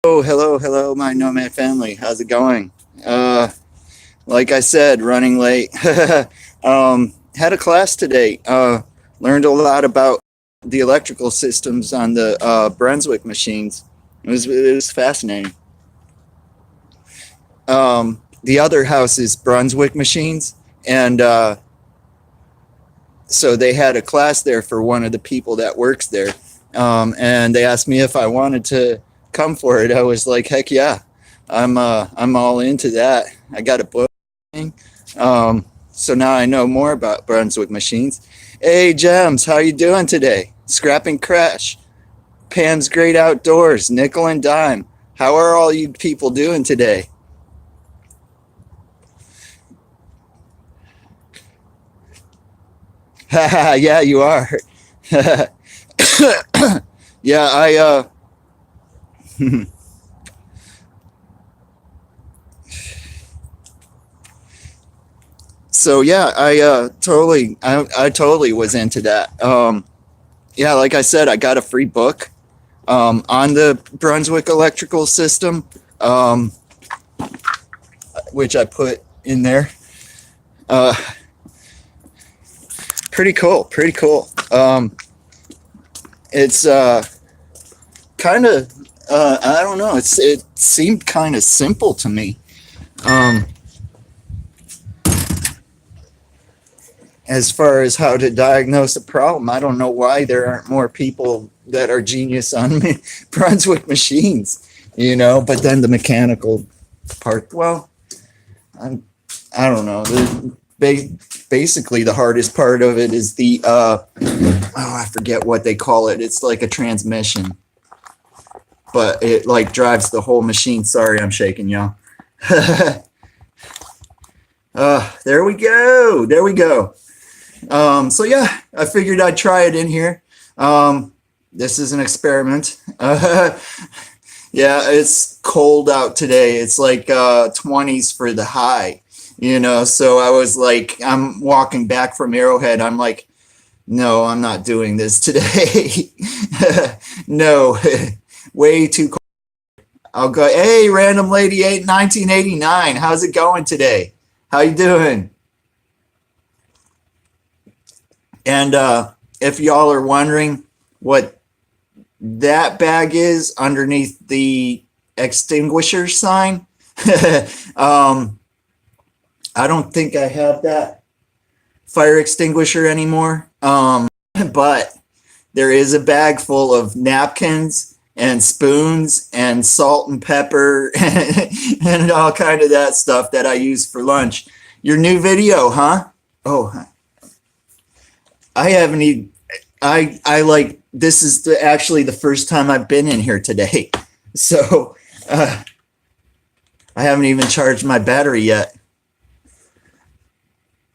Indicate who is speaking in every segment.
Speaker 1: Oh, hello, my Nomad family. How's it going? Uh, like I said, running late. Had a class today. Learned a lot about the electrical systems on the Brunswick machines. It was fascinating. The other house is Brunswick machines, and so they had a class there for one of the people that works there, and they asked me if I wanted to come for it. I was like, heck yeah, I'm all into that. I got a book, so now I know more about Brunswick machines. Hey, Gems, how you doing today? Scrapping Crash, Pam's Great Outdoors, Nickel and Dime. How are all you people doing today? Yeah, you are. Yeah, so yeah, I totally was into that. Yeah, like I said, I got a free book on the Brunswick electrical system, um, which I put in there. Uh, Pretty cool, pretty cool. It's kind of I don't know. It seemed kind of simple to me. Um, as far as how to diagnose a problem, I don't know why there aren't more people that are genius on Brunswick machines, But then the mechanical part, well, I'm, I don't know. Basically, the hardest part of it is I forget what they call it. It's like a transmission, but it like drives the whole machine. Sorry, I'm shaking y'all. There we go. There we go. So yeah, I figured I'd try it in here. This is an experiment. Yeah, it's cold out today. It's like 20s for the high, So I was like, I'm walking back from Arrowhead. I'm like, no, I'm not doing this today. No, way too cold. I'll go. Hey, random lady, 1989. How's it going today? How you doing? And if y'all are wondering what that bag is underneath the extinguisher sign, um, I don't think I have that fire extinguisher anymore. But there is a bag full of napkins and spoons and salt and pepper and all kind of that stuff that I use for lunch. Your new video, huh? Oh, I haven't even. I like this is actually the first time I've been in here today, so uh, I haven't even charged my battery yet.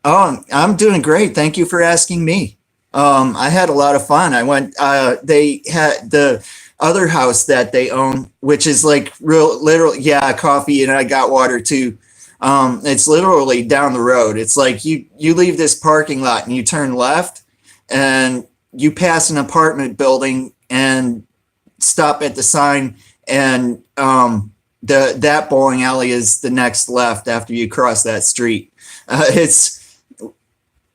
Speaker 1: Oh, I'm doing great. Thank you for asking me. I had a lot of fun. I went. They had the other house that they own, which is like real, literal. Yeah, coffee, and I got water too. It's literally down the road. It's like you leave this parking lot and you turn left, and you pass an apartment building and stop at the sign, and the that bowling alley is the next left after you cross that street. It's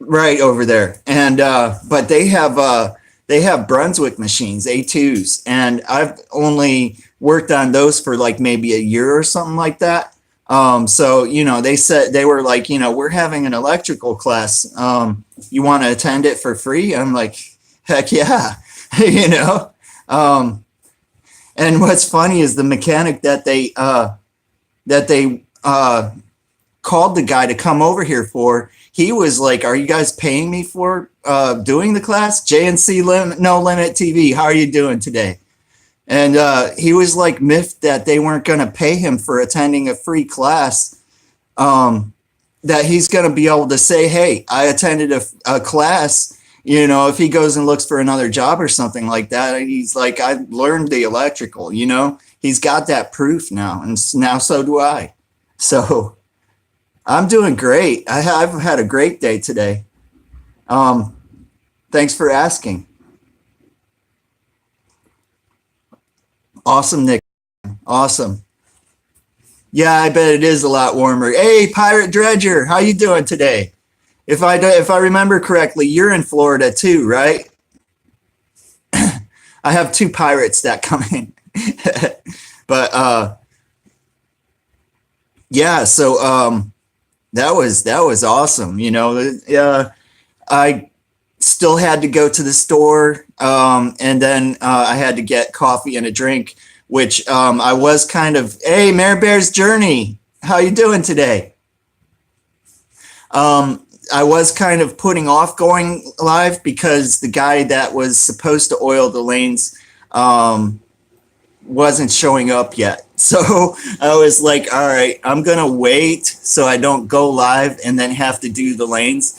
Speaker 1: right over there, and but they have Brunswick machines, A2s, and I've only worked on those for like maybe a year or something like that. So they said they were like, we're having an electrical class. You want to attend it for free? I'm like, heck yeah, you know. Um, and what's funny is the mechanic that they called the guy to come over here for. He was like, "Are you guys paying me for doing the class?" JNC No Limit TV. How are you doing today? And he was like miffed that they weren't going to pay him for attending a free class. That he's going to be able to say, "Hey, I attended a class." If he goes and looks for another job or something like that, he's like, "I learned the electrical." He's got that proof now, and now so do I. So I'm doing great. I've had a great day today. Um, Thanks for asking. Awesome, Nick. Awesome. Yeah, I bet it is a lot warmer. Hey, Pirate Dredger, how you doing today? If I remember correctly, you're in Florida too, right? I have two pirates that come in. But yeah, so that was awesome. You know, I still had to go to the store, and then I had to get coffee and a drink, which I was kind of. Hey, Mare Bear's Journey, how you doing today? I was kind of putting off going live because the guy that was supposed to oil the lanes wasn't showing up yet. So I was like, all right, I'm going to wait so I don't go live and then have to do the lanes.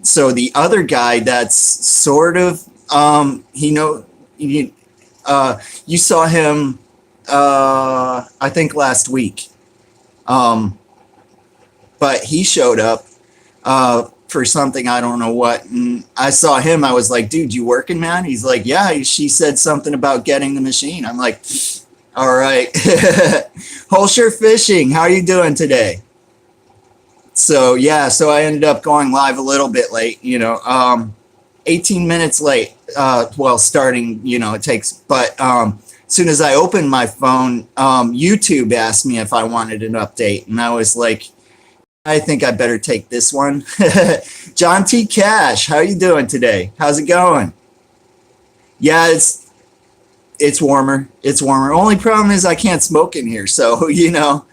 Speaker 1: So the other guy that's sort of, you saw him, I think last week. But he showed up for something, I don't know what. And I saw him. I was like, dude, you working, man? He's like, yeah, she said something about getting the machine. I'm like, all right. Holsher Fishing, how are you doing today? So, yeah, so I ended up going live a little bit late, 18 minutes late. Well, starting, it takes, but as soon as I opened my phone, YouTube asked me if I wanted an update. And I was like, I think I better take this one. John T. Cash, how you doing today? How's it going? Yeah, it's warmer. It's warmer. Only problem is I can't smoke in here. So, it's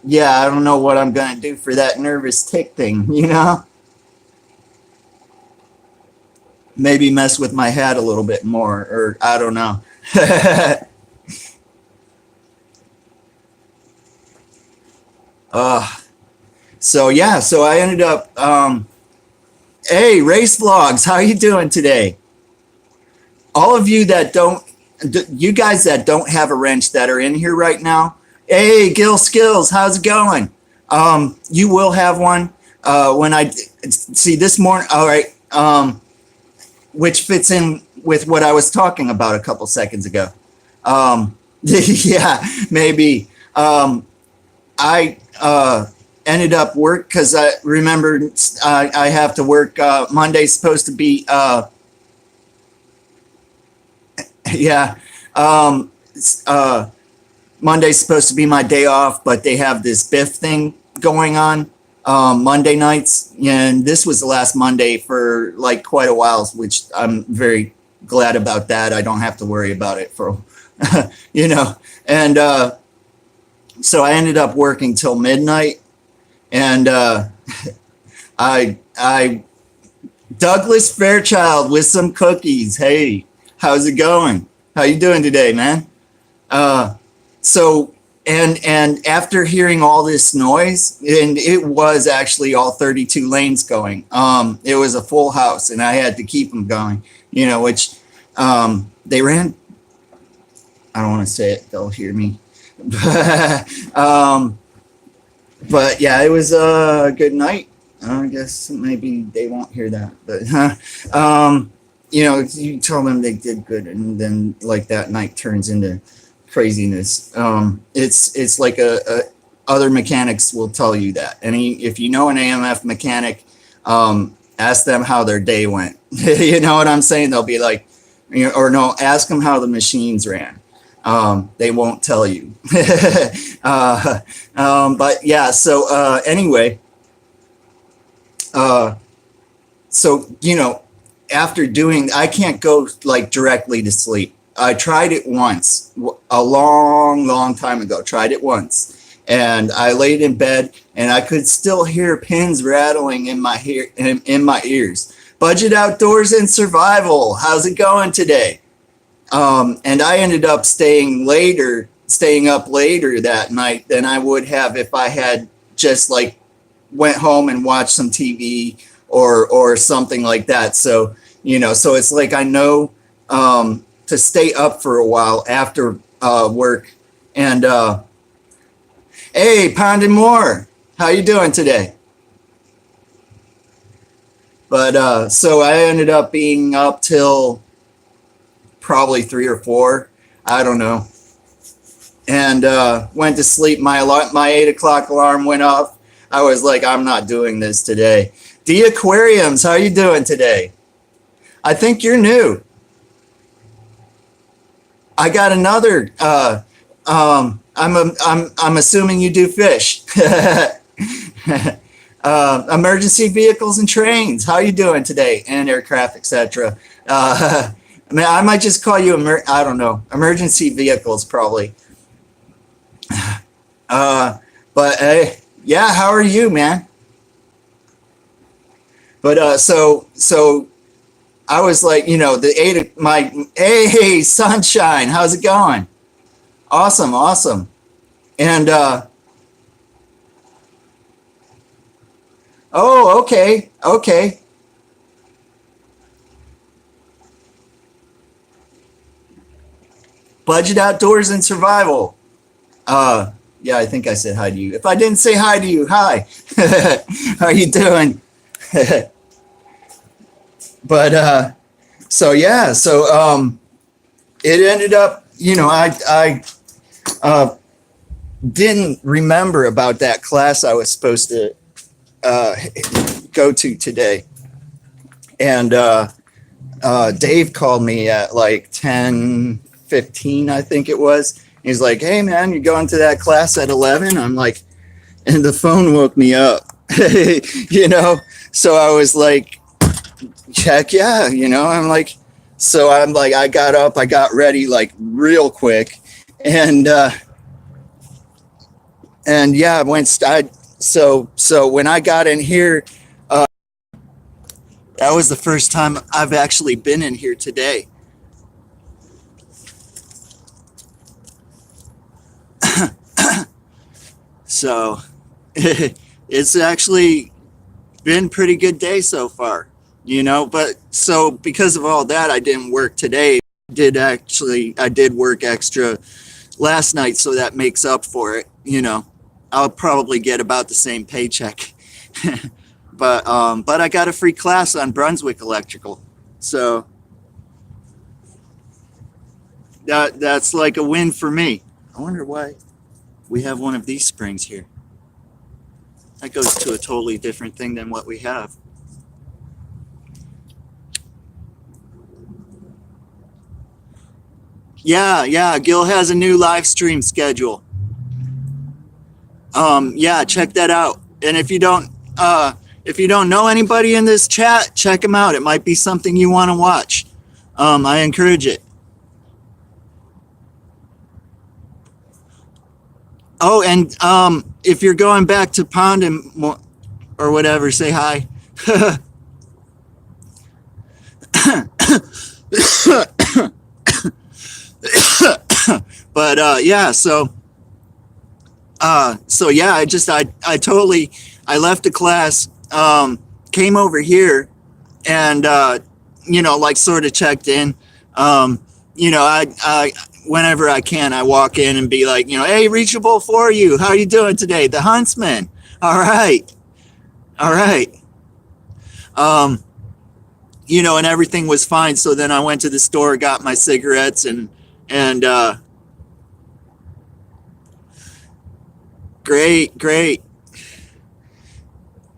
Speaker 1: yeah, I don't know what I'm gonna do for that nervous tick thing, Maybe mess with my hat a little bit more, or I don't know. So yeah, so I ended up, hey, Race Vlogs, how you doing today? All of you that you guys that don't have a wrench that are in here right now, hey, Gil Skills, how's it going? You will have one when I see this morning. All right, which fits in with what I was talking about a couple seconds ago. Yeah, maybe. I ended up work because I remember I have to work. Monday's supposed to be, yeah. Monday's supposed to be my day off, but they have this Biff thing going on Monday nights, and this was the last Monday for like quite a while, which I'm very glad about that. I don't have to worry about it for, and so I ended up working till midnight, and I Douglas Fairchild with some cookies. Hey, how's it going? How you doing today, man? So and after hearing all this noise, and it was actually all 32 lanes going. It was a full house, and I had to keep them going. Which they ran. I don't want to say it; they'll hear me. But yeah, it was a good night. I guess maybe they won't hear that, but you tell them they did good, and then like that night turns into craziness. It's like other mechanics will tell you that. If you know an AMF mechanic, ask them how their day went. You know what I'm saying? They'll be like, or no, ask them how the machines ran. They won't tell you. But yeah, so anyway, so after doing, I can't go like directly to sleep. I tried it once, a long time ago. Tried it once, and I laid in bed, and I could still hear pins rattling in my ears. Budget Outdoors and Survival, how's it going today? And I ended up staying up later that night than I would have if I had just like went home and watched some TV or something like that. So, so it's like I know to stay up for a while after work. And hey, Pound and More, how you doing today? But so I ended up being up till probably 3 or 4. I don't know. And went to sleep. My 8 o'clock alarm went off. I was like, I'm not doing this today. D Aquariums, how are you doing today? I think you're new. I got another. I'm assuming you do fish. Emergency vehicles and trains. How are you doing today? And aircraft, etc. I mean, I might just call you. I don't know. Emergency vehicles, probably. But yeah, how are you, man? But so I was like, hey, sunshine, how's it going? Awesome. And oh, okay. Budget Outdoors and Survival. Yeah, I think I said hi to you. If I didn't say hi to you, hi. How are you doing? But so yeah, so it ended up, I didn't remember about that class I was supposed to go to today. And Dave called me at like 10:15, I think it was. He's like, hey man, you're going to that class at 11? I'm like, and the phone woke me up. So I was like, heck yeah, I'm like, I got up, I got ready like real quick, and yeah, so when I got in here, that was the first time I've actually been in here today. So it's actually been pretty good day so far, but so because of all that, I didn't work today. I did work extra last night, so that makes up for it. I'll probably get about the same paycheck. But I got a free class on Brunswick Electrical, so that's like a win for me. I wonder why we have one of these springs here. That goes to a totally different thing than what we have. Yeah, Gil has a new live stream schedule. Yeah, check that out. And if you don't know anybody in this chat, check them out. It might be something you want to watch. I encourage it. Oh, and if you're going back to Pond and or whatever, say hi. But yeah, so yeah, I left the class, came over here, and like sort of checked in. I whenever I can, I walk in and be like, hey, reachable for you. How are you doing today? The Huntsman. All right. And everything was fine. So then I went to the store, got my cigarettes, and great.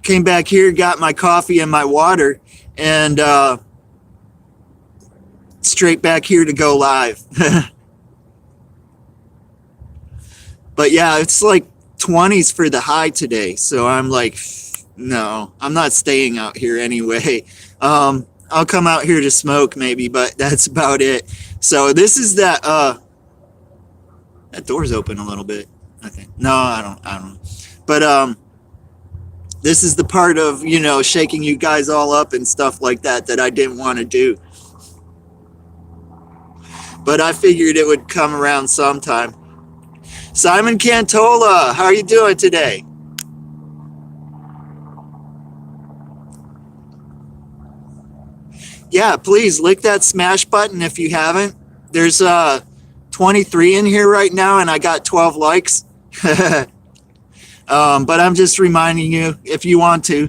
Speaker 1: Came back here, got my coffee and my water, and straight back here to go live. But yeah, it's like 20s for the high today. So I'm like, no, I'm not staying out here anyway. I'll come out here to smoke maybe, but that's about it. So this is that door's open a little bit, I think. No, I don't. But this is the part of, shaking you guys all up and stuff like that I didn't want to do. But I figured it would come around sometime. Simon Cantola, how are you doing today? Yeah, please lick that smash button if you haven't. There's 23 in here right now, and I got 12 likes. But I'm just reminding you, if you want to,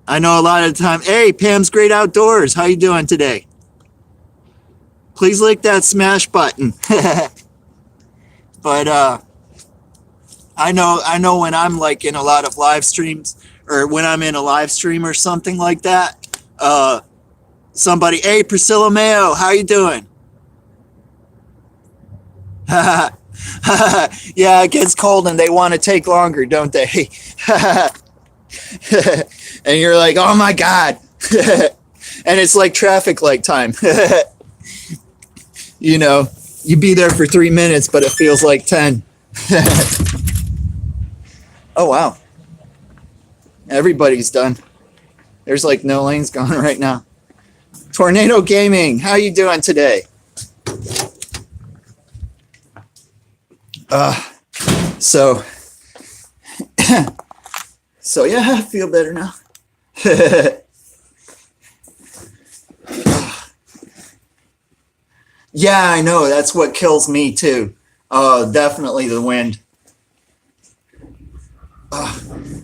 Speaker 1: I know a lot of the time. Hey, Pam's Great Outdoors. How you doing today? Please lick that smash button. But I know when I'm like in a lot of live streams or when I'm in a live stream or something like that, somebody, hey, Priscilla Mayo, how you doing? Yeah, it gets cold and they want to take longer, don't they? And you're like, oh my God. And it's like traffic light time. You know, you be there for 3 minutes, but it feels like 10. Oh, wow. Everybody's done. There's like no lanes going right now. Tornado Gaming, how you doing today? So yeah, I feel better now. Yeah, I know. That's what kills me too. Definitely the wind.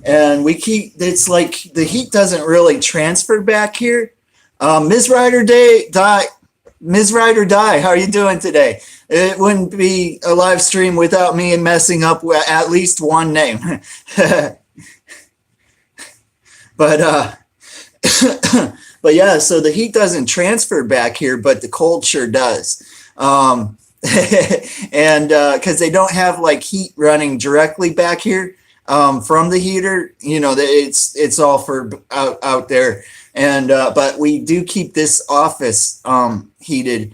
Speaker 1: And it's like the heat doesn't really transfer back here. Ms. Ryder Ms. Ryder Die, how are you doing today? It wouldn't be a live stream without me and messing up at least one name. But but yeah, so the heat doesn't transfer back here, but the cold sure does. And because they don't have like heat running directly back here from the heater, you know, it's all for out there. And but we do keep this office heated,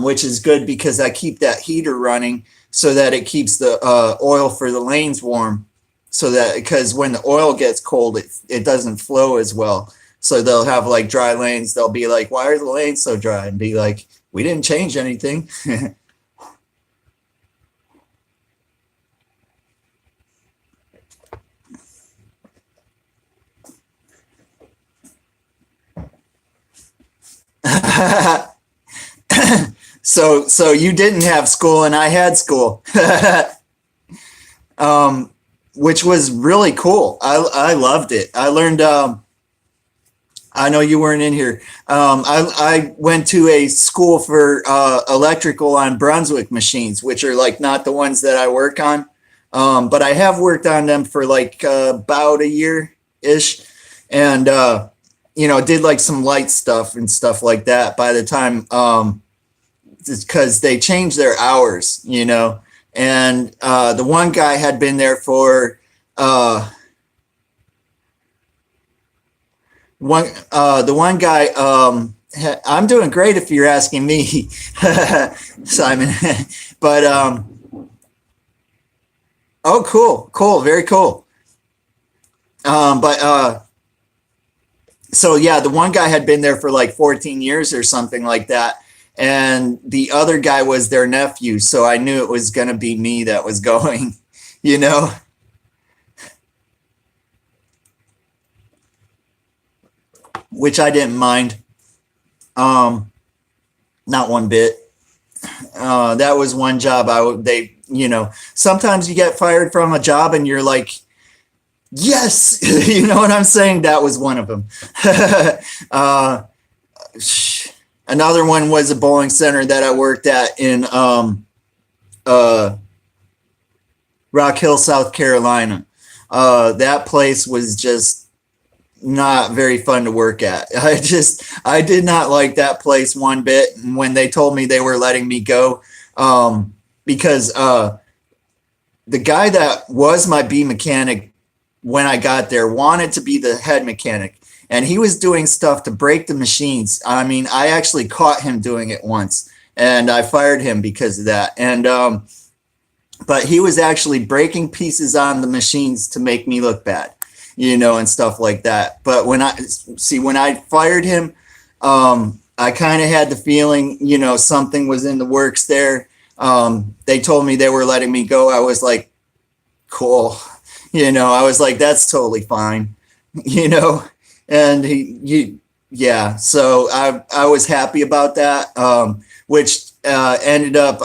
Speaker 1: which is good because I keep that heater running so that it keeps the oil for the lanes warm. So that because when the oil gets cold, it doesn't flow as well. So they'll have like dry lanes. They'll be like, why are the lanes so dry? And be like, we didn't change anything. So you didn't have school and I had school. Which was really cool. I loved it. I learned, I know you weren't in here. I went to a school for electrical on Brunswick machines, which are like not the ones that I work on. But I have worked on them for like about a year-ish. And, you know, did like some light stuff and stuff like that by the time, because they changed their hours, you know. And the one guy had been there for the one guy. I'm doing great if you're asking me, Simon. But oh, cool, very cool. But so yeah, the one guy had been there for like 14 years or something like that. And the other guy was their nephew. So I knew it was going to be me that was going, you know? Which I didn't mind. Not one bit. That was one job you know, sometimes you get fired from a job and you're like, yes, you know what I'm saying? That was one of them. Another one was a bowling center that I worked at in Rock Hill, South Carolina. That place was just not very fun to work at. I did not like that place one bit. And when they told me they were letting me go, because the guy that was my B mechanic when I got there wanted to be the head mechanic. And he was doing stuff to break the machines. I mean, I actually caught him doing it once, and I fired him because of that. And but he was actually breaking pieces on the machines to make me look bad, you know, and stuff like that. But when I fired him, I kind of had the feeling, you know, something was in the works there. They told me they were letting me go. I was like, cool, you know. I was like, that's totally fine, you know. And yeah, so I was happy about that, which ended up,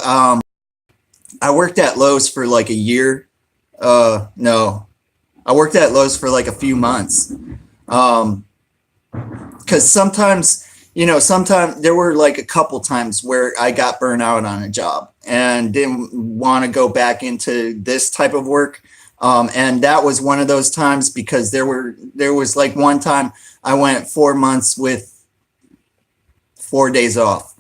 Speaker 1: I worked at Lowe's for like a year. No, I worked at Lowe's for like a few months. Um, because sometimes, sometimes there were like a couple times where I got burnt out on a job and didn't want to go back into this type of work. And that was one of those times because there was like one time I went 4 months with 4 days off,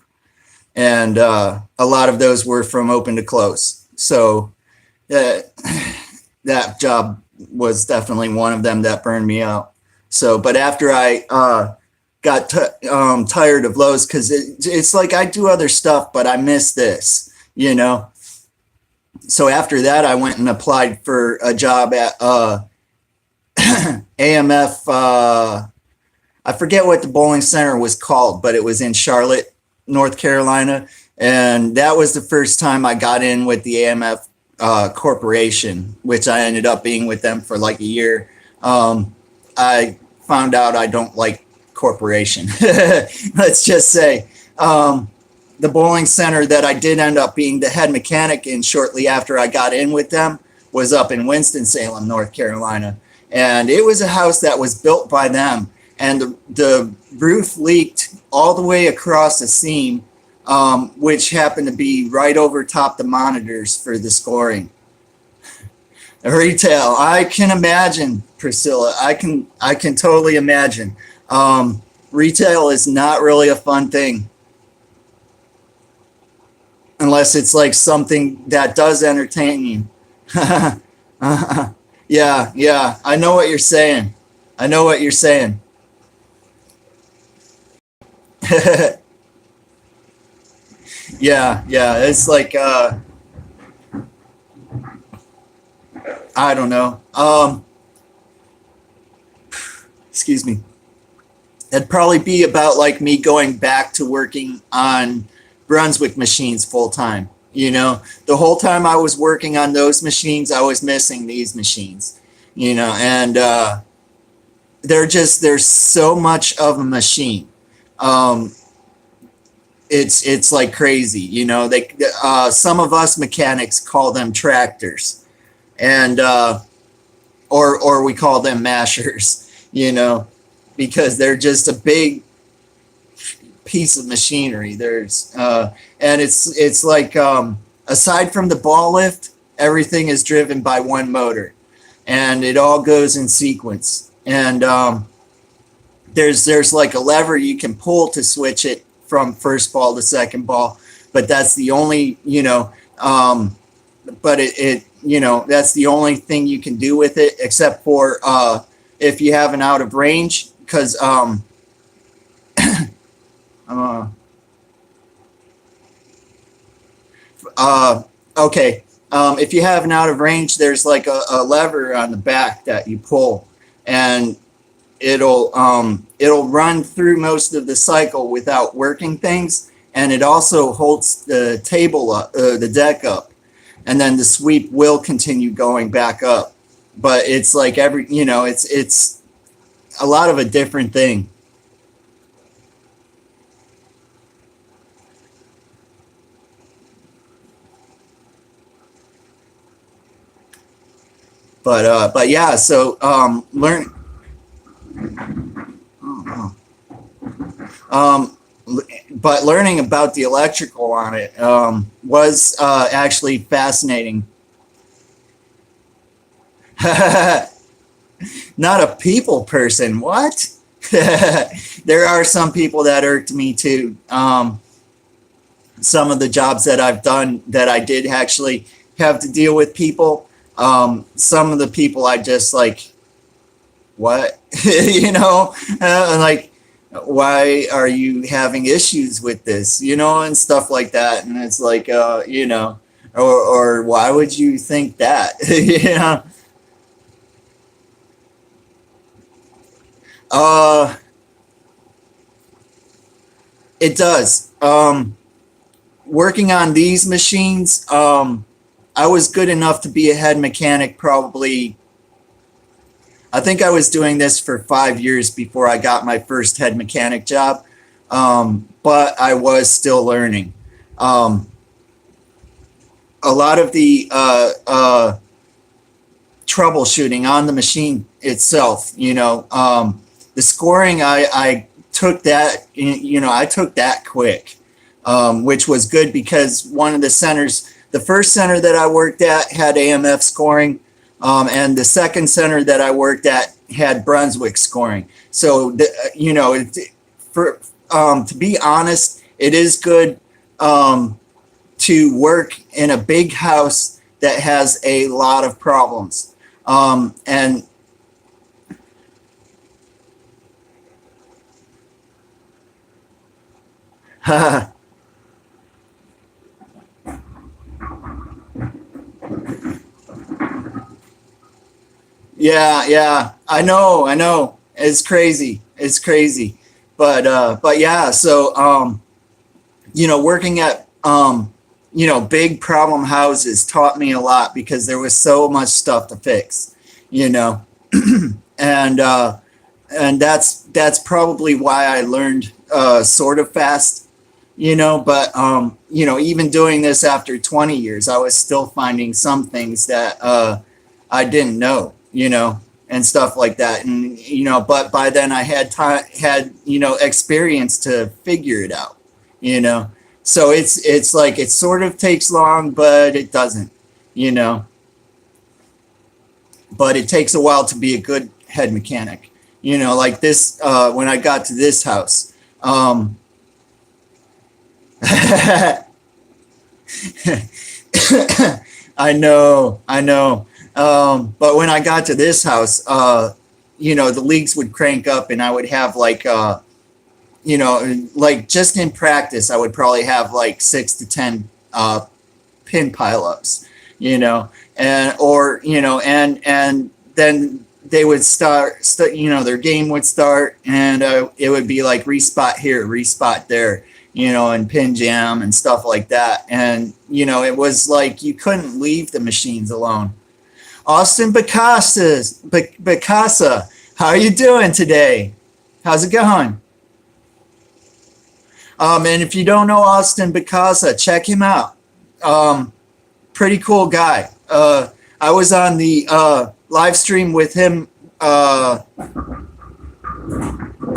Speaker 1: and a lot of those were from open to close. So uh, that job was definitely one of them that burned me out. So, but after I got tired of Lowe's, because it's like I do other stuff, but I miss this, you know. So after that, I went and applied for a job at AMF. I forget what the bowling center was called, but it was in Charlotte, North Carolina, and that was the first time I got in with the AMF corporation, which I ended up being with them for like a year. I found out I don't like corporation. Let's just say the bowling center that I did end up being the head mechanic in shortly after I got in with them was up in Winston-Salem, North Carolina. And it was a house that was built by them. And the roof leaked all the way across the seam, which happened to be right over top the monitors for the scoring. Retail, I can imagine, Priscilla. I can totally imagine. Retail is not really a fun thing unless it's like something that does entertain you. Yeah, yeah. I know what you're saying. I know what you're saying. Yeah, yeah. It's like I don't know. Excuse me. It'd probably be about like me going back to working on Brunswick machines full time. The whole time I was working on those machines, I was missing these machines. And there's so much of a machine. Um, it's like crazy. They some of us mechanics call them tractors, and or we call them mashers. Because they're just a big piece of machinery. And it's like aside from the ball lift, everything is driven by one motor, and it all goes in sequence. And there's like a lever you can pull to switch it from first ball to second ball, but that's the only but that's the only thing you can do with it, except for if you have an out of range, because uh, okay. If you have an out of range, there's like a lever on the back that you pull, and it'll run through most of the cycle without working things, and it also holds the table up, the deck up, and then the sweep will continue going back up. But it's like it's a lot of a different thing. But yeah, so learn. Um, but learning about the electrical on it was actually fascinating. Not a people person. What? There are some people that irked me too. Some of the jobs that I've done that I did actually have to deal with people. Some of the people I just like, what? Like, why are you having issues with this? And stuff like that. And it's like, or why would you think that? Uh, it does. Working on these machines, I was good enough to be a head mechanic probably. I think I was doing this for 5 years before I got my first head mechanic job, but I was still learning. Um, a lot of the troubleshooting on the machine itself, the scoring, I took that, I took that quick, which was good because one of the centers, the first center that I worked at had AMF scoring, and the second center that I worked at had Brunswick scoring. So, to be honest, it is good to work in a big house that has a lot of problems. And yeah, I know. It's crazy. It's crazy. But yeah, so, working at, big problem houses taught me a lot because there was so much stuff to fix, you know, and, and that's probably why I learned, sort of fast, but, even doing this after 20 years, I was still finding some things that, I didn't know, and stuff like that. And, but by then I had time, experience to figure it out, so it's like, it sort of takes long, but it doesn't, but it takes a while to be a good head mechanic, like this, when I got to this house, I know. But when I got to this house, the leagues would crank up and I would have like, like just in practice, I would probably have like 6 to 10 pin pileups, and then they would start, their game would start, and it would be like respot here, respot there, and pin jam and stuff like that. And, it was like you couldn't leave the machines alone. Austin Bacasa, how are you doing today? How's it going? And if you don't know Austin Bacasa, check him out. Pretty cool guy. I was on the live stream with him. Or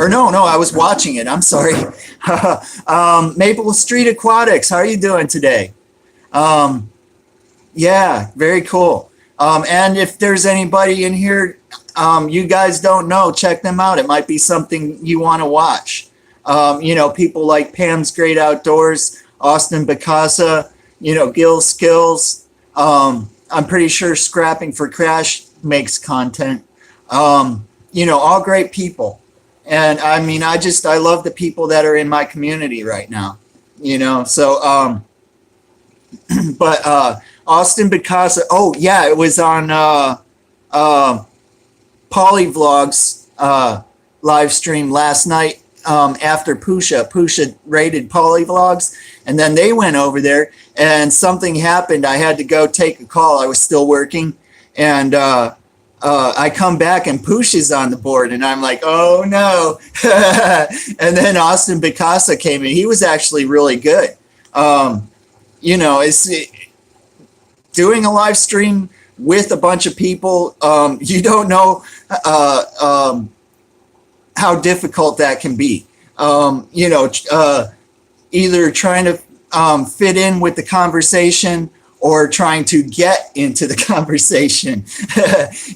Speaker 1: no, I was watching it. I'm sorry. Maple Street Aquatics, how are you doing today? Yeah, very cool. And if there's anybody in here you guys don't know, check them out. It might be something you want to watch. People like Pam's Great Outdoors, Austin Bacasa, Gil Skills. I'm pretty sure Scrapping for Crash makes content. All great people. And I mean, I love the people that are in my community right now, so, but, Austin Bacasa, oh yeah, it was on, Polyvlogs, live stream last night, after Pusha rated Polyvlogs, and then they went over there and something happened. I had to go take a call. I was still working, and, I come back and Pusha's on the board, and I'm like, oh no. And then Austin Bacasa came in. He was actually really good. It's doing a live stream with a bunch of people. You don't know how difficult that can be. Either trying to fit in with the conversation or trying to get into the conversation,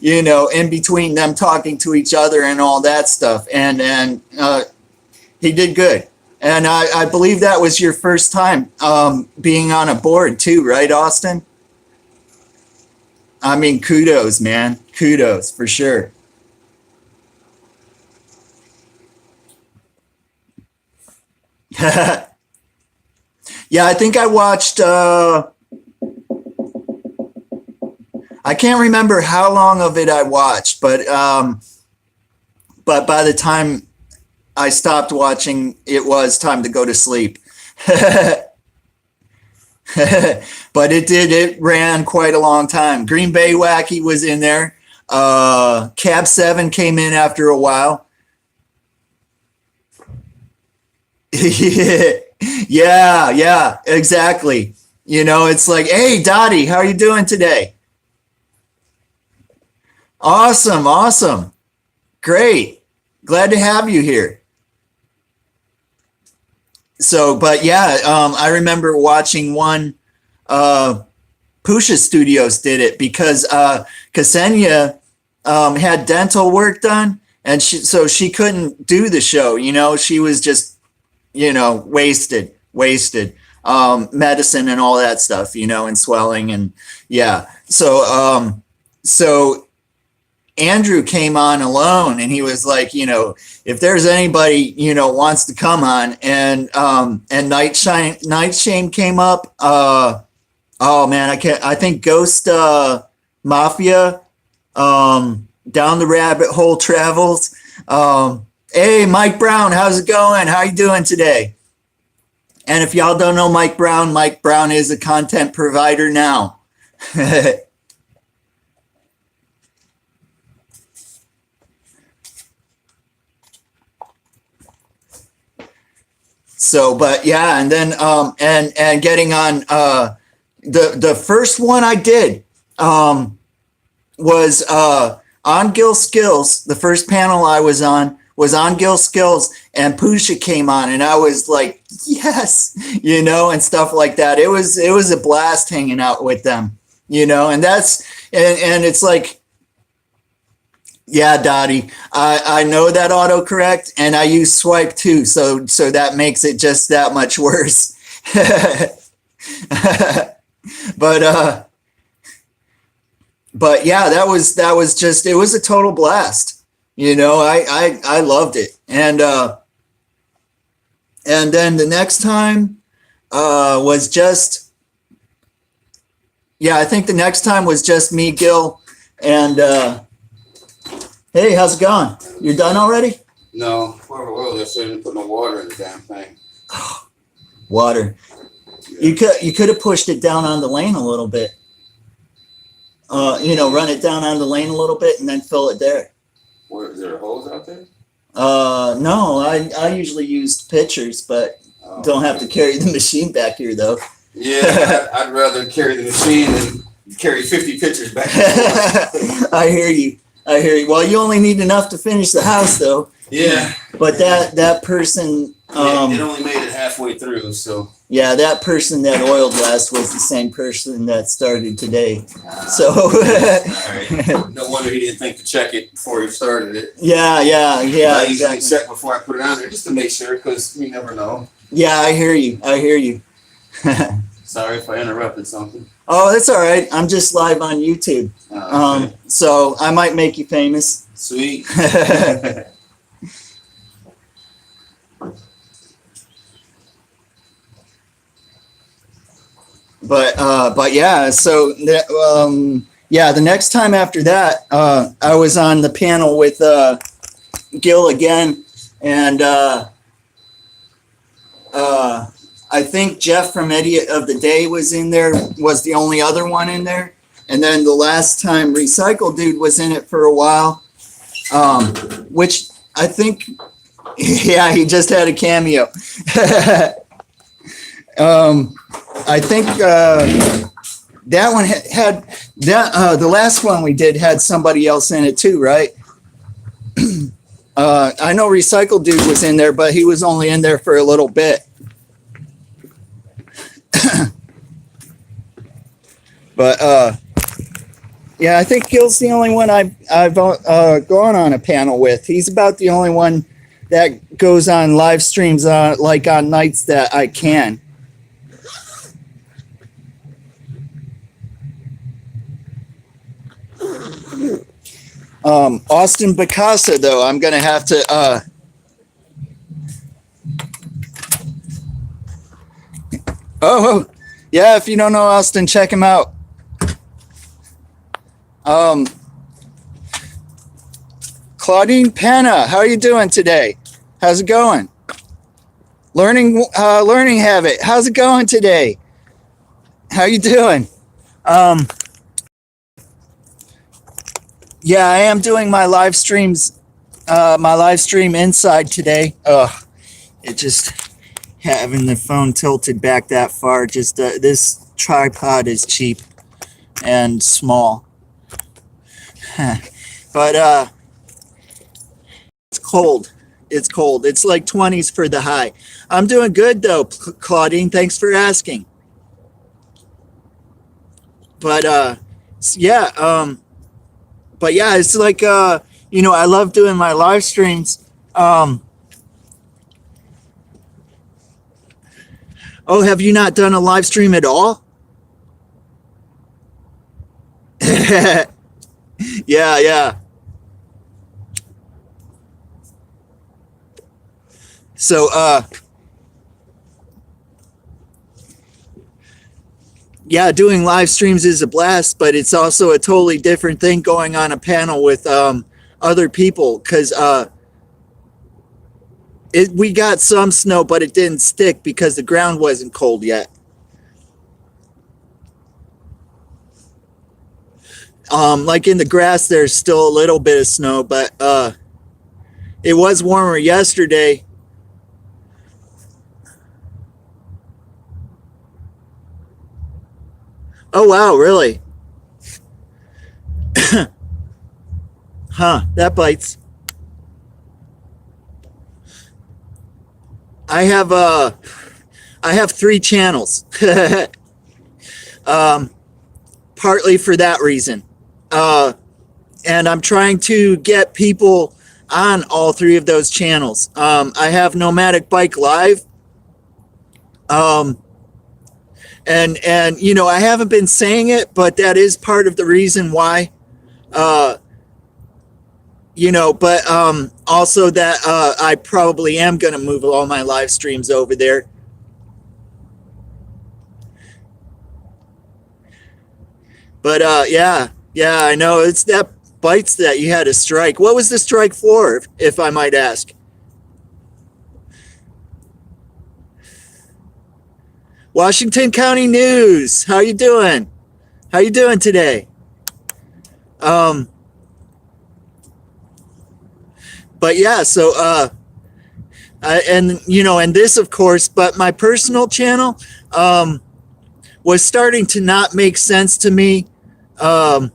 Speaker 1: in between them talking to each other and all that stuff. And he did good. And I believe that was your first time being on a board too, right, Austin? I mean, kudos, man. Kudos for sure. Yeah, I think I watched, I can't remember how long of it I watched, but by the time I stopped watching, it was time to go to sleep. But it ran quite a long time. Green Bay Wacky was in there. Cab 7 came in after a while. Yeah, exactly. It's like, hey, Dottie, how are you doing today? Awesome. Great. Glad to have you here. So, but yeah, I remember watching one, Pusha Studios did it because Ksenia had dental work done, and so she couldn't do the show. She was just wasted medicine and all that stuff. And swelling and yeah. So Andrew came on alone, and he was like, if there's anybody wants to come on, and Night Shame came up. Oh man, I think Ghost Mafia, Down the Rabbit Hole Travels. Hey, Mike Brown, how's it going? How you doing today? And if y'all don't know Mike Brown is a content provider now. So, but yeah, and then and getting on the first one I did was on Gil Skills. The first panel I was on Gil Skills, and Pusha came on, and I was like, yes, and stuff like that. It was a blast hanging out with them, and that's and it's like, yeah, Dottie, I know that autocorrect, and I use swipe too, so that makes it just that much worse. But yeah, that was just, it was a total blast. I loved it. And then the next time was just, yeah, I think the next time was just me, Gil, and hey, how's it going? You're done already?
Speaker 2: No, well, they said didn't put no water in the damn thing.
Speaker 1: Water. Yeah. You could have pushed it down on the lane a little bit. Run it down on the lane a little bit and then fill it there.
Speaker 2: Is there a hose out there?
Speaker 1: No, I usually used pitchers, but don't have to carry the machine back here though.
Speaker 2: Yeah, I'd rather carry the machine than carry 50 pitchers back.
Speaker 1: I hear you. Well, you only need enough to finish the house though.
Speaker 2: Yeah.
Speaker 1: But that person,
Speaker 2: it only made it halfway through, so.
Speaker 1: Yeah, that person that oiled last was the same person that started today. So.
Speaker 2: All right. No wonder he didn't think to check it before he started it.
Speaker 1: Yeah.
Speaker 2: I usually
Speaker 1: Exactly.
Speaker 2: check before I put it on there just to make sure, because you never know.
Speaker 1: Yeah, I hear you.
Speaker 2: Sorry if I interrupted something.
Speaker 1: Oh, that's all right. I'm just live on YouTube.
Speaker 2: Okay.
Speaker 1: So I might make you famous.
Speaker 2: Sweet.
Speaker 1: But yeah, so the next time after that, I was on the panel with Gil again, and I think Jeff from Idiot of the Day was the only other one in there. And then the last time Recycle Dude was in it for a while, which I think, yeah, he just had a cameo. I think that one had that the last one we did had somebody else in it too, right? I know Recycle Dude was in there, but he was only in there for a little bit. But yeah, I think Gil's the only one I've gone on a panel with. He's about the only one that goes on live streams like on nights that I can. Austin Bacasa, though, I'm gonna have to oh yeah, if you don't know Austin, check him out. Claudine Penna, how are you doing today? How's it going? Learning Habit, how's it going today? How you doing? Yeah, I am doing my live streams, my live stream inside today. It just having the phone tilted back that far. Just this tripod is cheap and small. But it's cold. It's cold. It's like 20s for the high. I'm doing good though, Claudine. Thanks for asking. But yeah, but yeah, it's like you know, I love doing my live streams. Oh, have you not done a live stream at all? Yeah, yeah. So yeah, doing live streams is a blast, but it's also a totally different thing going on a panel with other people, because we got some snow, but it didn't stick because the ground wasn't cold yet. Like in the grass, there's still a little bit of snow, but it was warmer yesterday. Oh, wow, really? Huh, that bites. I have 3 channels. Partly for that reason. And I'm trying to get people on all 3 of those channels. I have Nomadic Bike Live. And you know, I haven't been saying it, but that is part of the reason why. You know, but also that I probably am going to move all my live streams over there. But yeah, I know it's that bites that you had a strike. What was the strike for, if I might ask? Washington County News. How you doing? How you doing today? But yeah, so and you know, and this of course, but my personal channel was starting to not make sense to me, to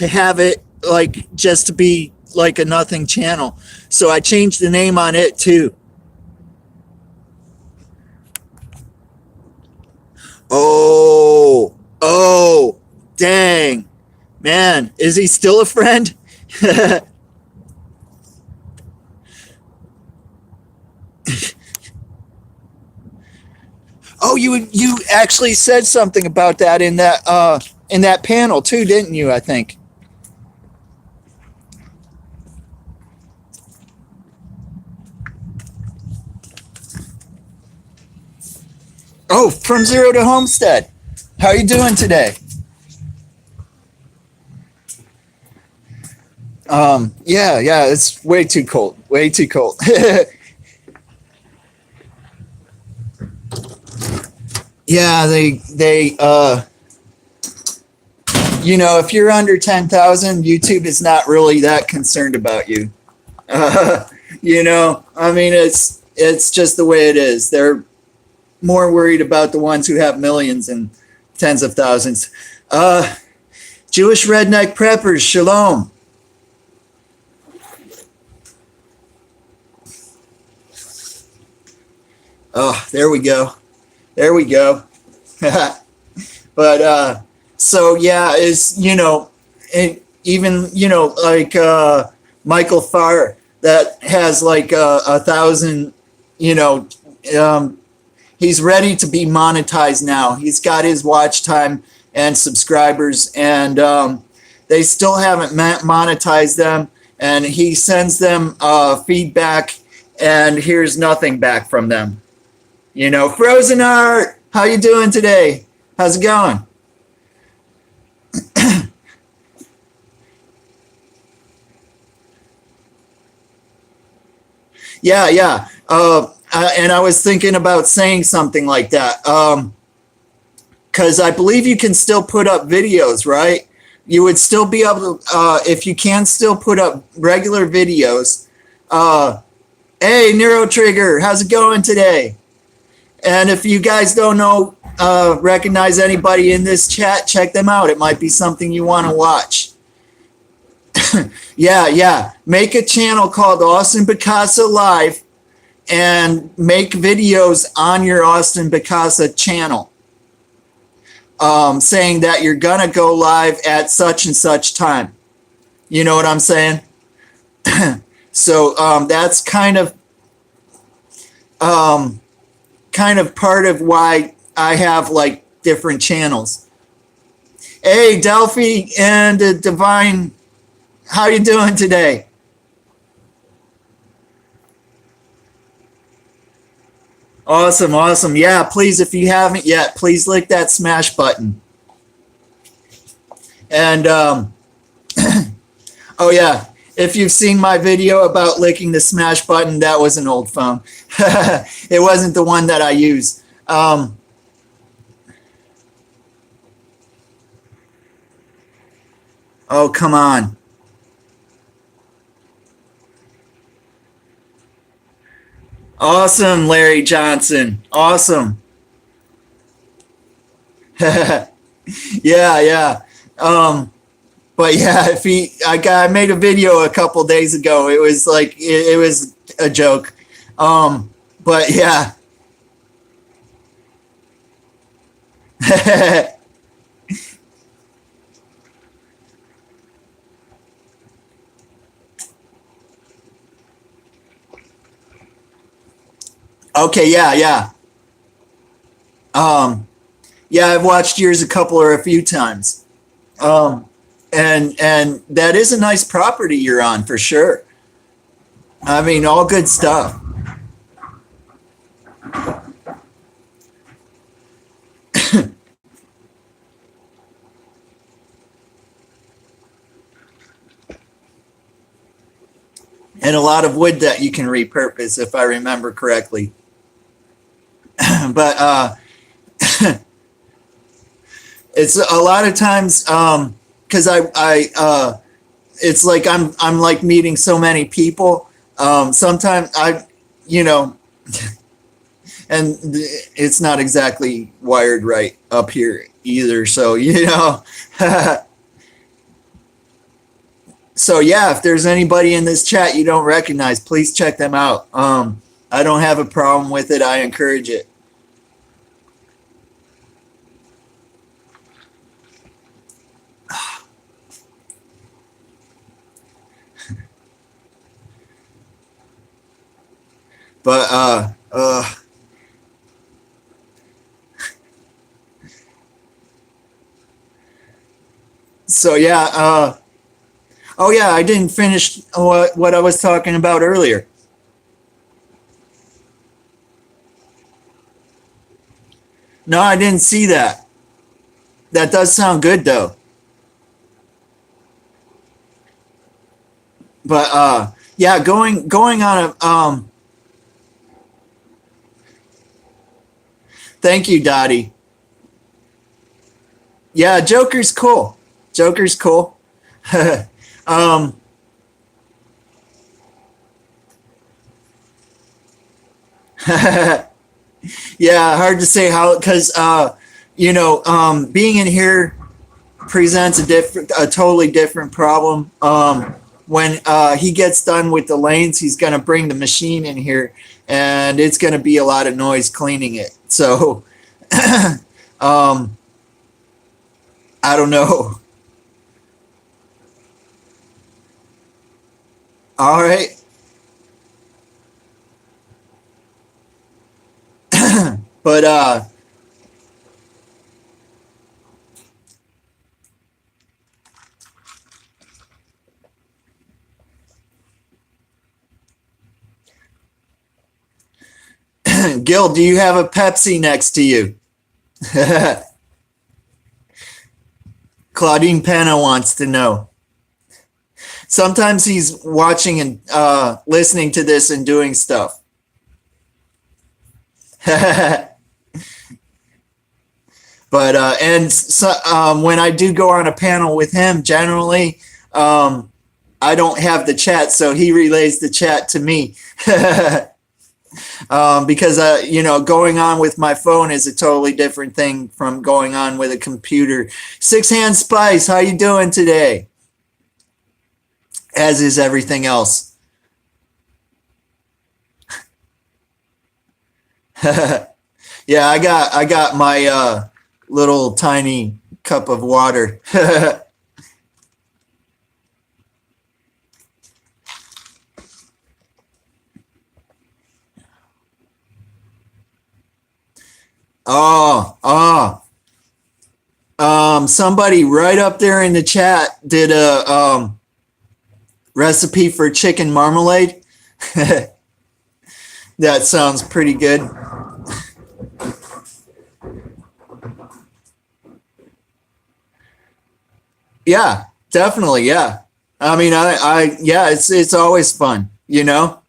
Speaker 1: have it like just to be like a nothing channel. So I changed the name on it too. Oh, dang, man, is he still a friend? Oh, you actually said something about that in that panel too, didn't you? I think. Oh, from Zero to Homestead. How are you doing today? Yeah, it's way too cold. Way too cold. Yeah, they you know, if you're under 10,000, YouTube is not really that concerned about you. You know, I mean, it's just the way it is. They're more worried about the ones who have millions and tens of thousands. Jewish redneck preppers, shalom. Oh, there we go. There we go. But so yeah, is, you know, even, you know, like Michael Farr that has like 1,000, you know, he's ready to be monetized now. He's got his watch time and subscribers, and they still haven't monetized them, and he sends them feedback and hears nothing back from them. You know, Frozen Art, how you doing today? How's it going? Yeah. And I was thinking about saying something like that. Because I believe you can still put up videos, right? You would still be able to, if you can still put up regular videos. Hey, Neuro Trigger, how's it going today? And if you guys don't know, recognize anybody in this chat, check them out. It might be something you want to watch. Yeah. Make a channel called Austin Picasso Live and make videos on your Austin Picasso channel, saying that you're going to go live at such and such time. You know what I'm saying? So that's kind of part of why I have like different channels. Hey, Delphi and Divine, how you doing today? Awesome. Yeah, please, if you haven't yet, please lick that smash button. And oh yeah, if you've seen my video about licking the smash button, that was an old phone. It wasn't the one that I use. Oh, come on. Awesome, Larry Johnson. Awesome. Yeah. But yeah, I made a video a couple days ago. It was like, it was a joke. But yeah. Okay, yeah. Yeah, I've watched yours a few times. And that is a nice property you're on for sure. I mean, all good stuff. And a lot of wood that you can repurpose, if I remember correctly. But it's a lot of times because it's like I'm like meeting so many people. Sometimes and it's not exactly wired right up here either. So So yeah, if there's anybody in this chat you don't recognize, please check them out. I don't have a problem with it. I encourage it. But so yeah, oh yeah, I didn't finish what I was talking about earlier. No, I didn't see that. That does sound good though. But yeah, going on a thank you, Dottie. Yeah, Joker's cool. Joker's cool. Yeah, hard to say how, because being in here presents a totally different problem. When he gets done with the lanes, he's going to bring the machine in here, and it's going to be a lot of noise cleaning it. So, I don't know. All right. But Gil, do you have a Pepsi next to you? Claudine Penna wants to know. Sometimes he's watching and listening to this and doing stuff. But and so, when I do go on a panel with him, generally I don't have the chat, so he relays the chat to me. Because going on with my phone is a totally different thing from going on with a computer. Six Hand Spice, how you doing today? as is everything else. Yeah, I got my little tiny cup of water. Oh, oh. Somebody right up there in the chat did a recipe for chicken marmalade. That sounds pretty good. Yeah, definitely. Yeah. I mean, yeah, it's always fun, you know?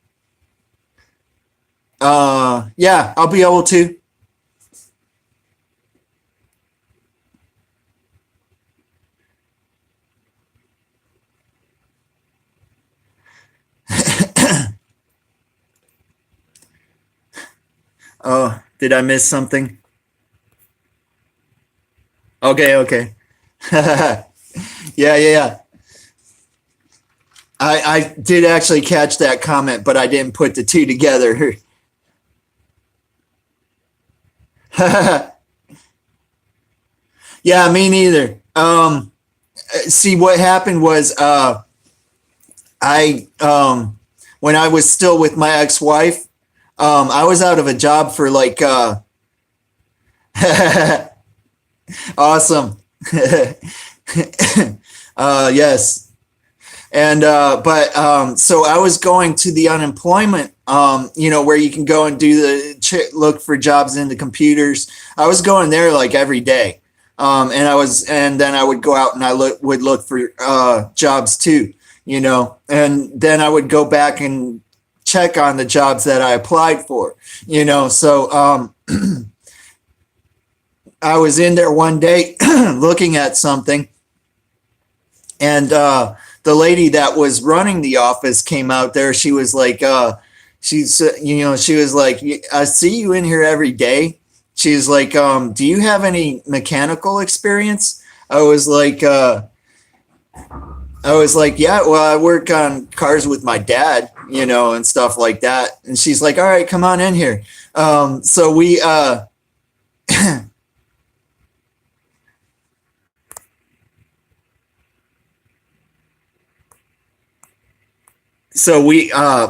Speaker 1: Yeah, I'll be able to. Oh, did I miss something? Okay, okay. Yeah, yeah, yeah. I did actually catch that comment, but I didn't put the two together. Yeah, me neither. See, what happened was I when I was still with my ex-wife, I was out of a job for like awesome. Yes. And but so I was going to the unemployment, where you can go and do the look for jobs in the computers. I was going there like every day, and then I would go out and would look for jobs too, and then I would go back and check on the jobs that I applied for, So I was in there one day looking at something, and the lady that was running the office came out there. She was like, she was like, I see you in here every day. She's like, do you have any mechanical experience? I was like, yeah, well, I work on cars with my dad, and stuff like that. And she's like, all right, come on in here. So we,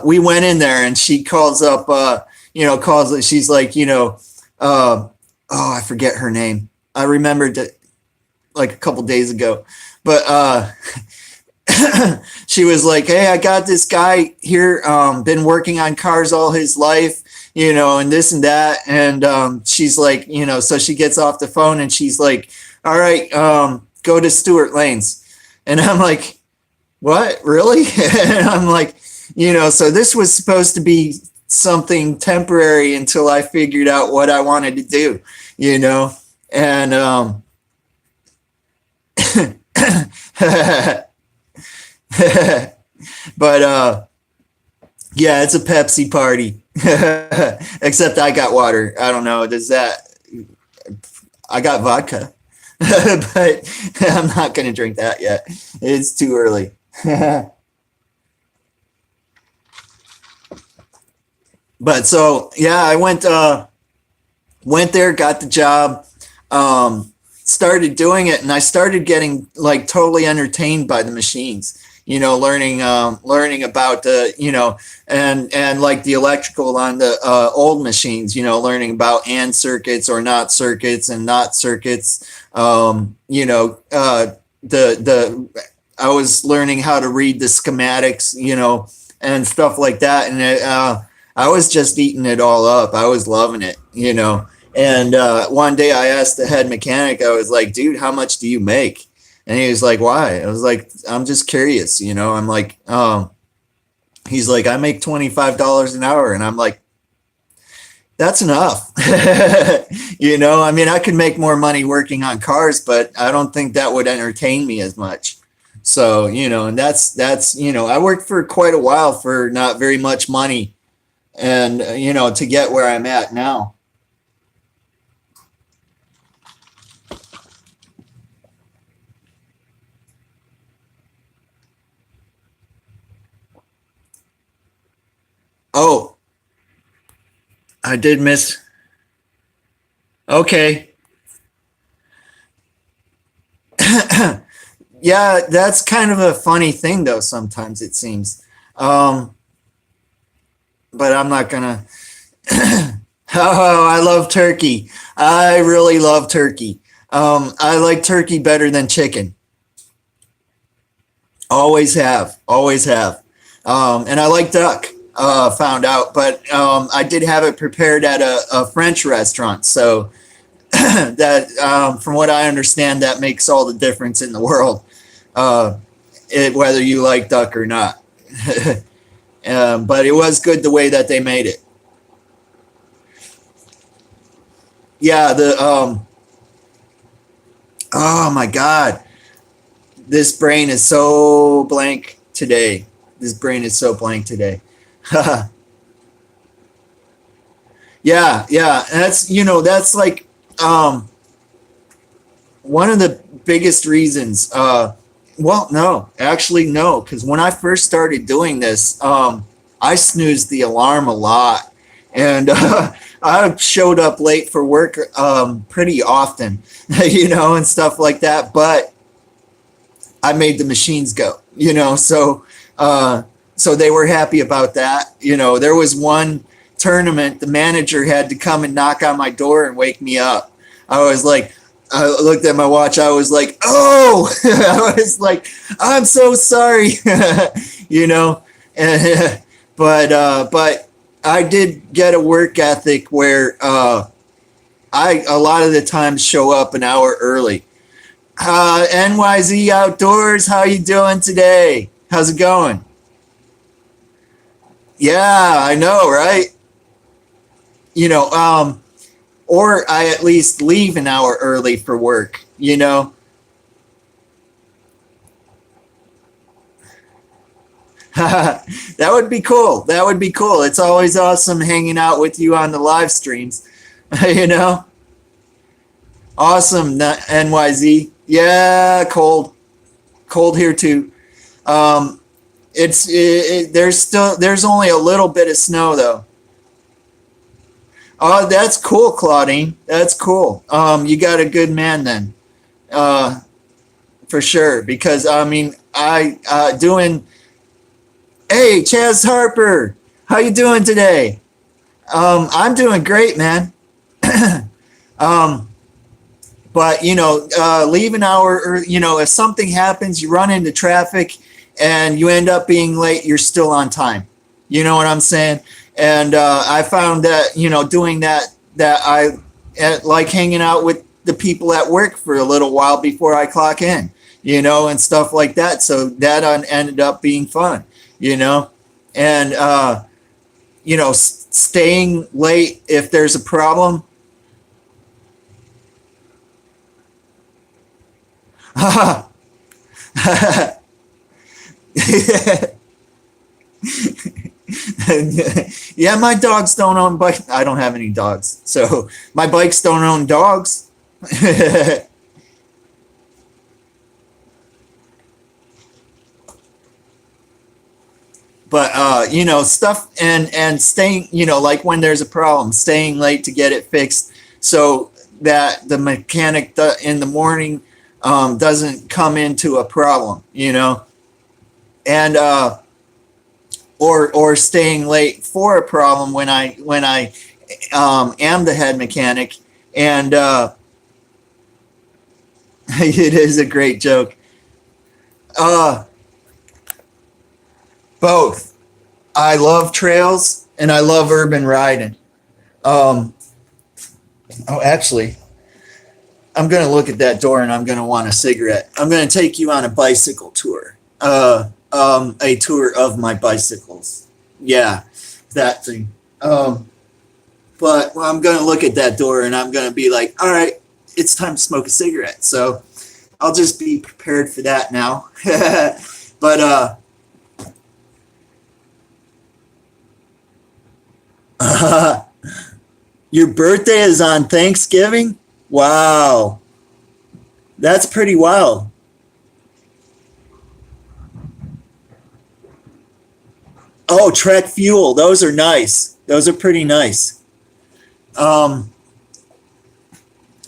Speaker 1: we went in there, and she calls up, she's like, oh, I forget her name. I remembered it like a couple days ago, but she was like, hey, I got this guy here, been working on cars all his life, and this and that. And she's like, so she gets off the phone, and she's like, all right, go to Stuart Lanes. And I'm like, what, really? And I'm like, so this was supposed to be something temporary until I figured out what I wanted to do, and but yeah, it's a Pepsi party. Except I got water. I don't know, does that, I got vodka. But I'm not going to drink that yet. It's too early. But so yeah, I went there, got the job, started doing it, and I started getting like totally entertained by the machines. Learning about the and like the electrical on the old machines. Learning about and circuits or not circuits and not circuits. The I was learning how to read the schematics, and stuff like that, and I was just eating it all up. I was loving it. And one day I asked the head mechanic, I was like, dude, how much do you make? And he was like, why? I was like, I'm just curious. I'm like, he's like, I make $25 an hour. And I'm like, that's enough. I mean, I could make more money working on cars, but I don't think that would entertain me as much. So, and that's, I worked for quite a while for not very much money, and, to get where I'm at now. Oh, I did miss. Okay. Yeah, that's kind of a funny thing though, sometimes it seems. Um, but I'm not gonna. Oh, I love turkey. I really love turkey. I like turkey better than chicken. Always have, always have. And I like duck. Found out, but I did have it prepared at a French restaurant. So that, from what I understand, that makes all the difference in the world, uh, whether you like duck or not. But it was good the way that they made it. Yeah, oh my God, this brain is so blank today. This brain is so blank today. Yeah, yeah. And that's like um, one of the biggest reasons. Well, no, actually, no, because when I first started doing this, I snoozed the alarm a lot, and I showed up late for work pretty often, and stuff like that. But I made the machines go, so they were happy about that. There was one tournament, the manager had to come and knock on my door and wake me up. I was like, I looked at my watch. I was like, oh, I was like, I'm so sorry, you know, and, but I did get a work ethic where I a lot of the times show up an hour early. NYZ Outdoors, how you doing today? How's it going? Yeah, I know, right? You know, or I at least leave an hour early for work. That would be cool. That would be cool. It's always awesome hanging out with you on the live streams. you know, awesome, NYZ. Yeah, cold here too. Um, there's only a little bit of snow though. Oh, that's cool, Claudine. That's cool. You got a good man then, uh, for sure. Because I mean, I doing. Hey, Chaz Harper, how you doing today? I'm doing great, man. um, but leave an hour, or if something happens, you run into traffic, and you end up being late, you're still on time. You know what I'm saying? And I found that doing that like hanging out with the people at work for a little while before I clock in, and stuff like that. So that ended up being fun, you know, and staying late if there's a problem. Yeah, my dogs don't own bike. I don't have any dogs, so my bikes don't own dogs. But stuff and staying, like when there's a problem, staying late to get it fixed, so that the mechanic in the morning doesn't come into a problem, and or staying late for a problem when I am the head mechanic, and it is a great joke. Uh, Both. I love trails and I love urban riding. Um, oh, actually, I'm going to look at that door and I'm going to want a cigarette. I'm going to take you on a bicycle tour. A tour of my bicycles. Yeah, that thing. But I'm going to look at that door and I'm going to be like, all right, it's time to smoke a cigarette. So I'll just be prepared for that now. But your birthday is on Thanksgiving? Wow. That's pretty wild. Oh, Trek Fuel. Those are nice. Those are pretty nice.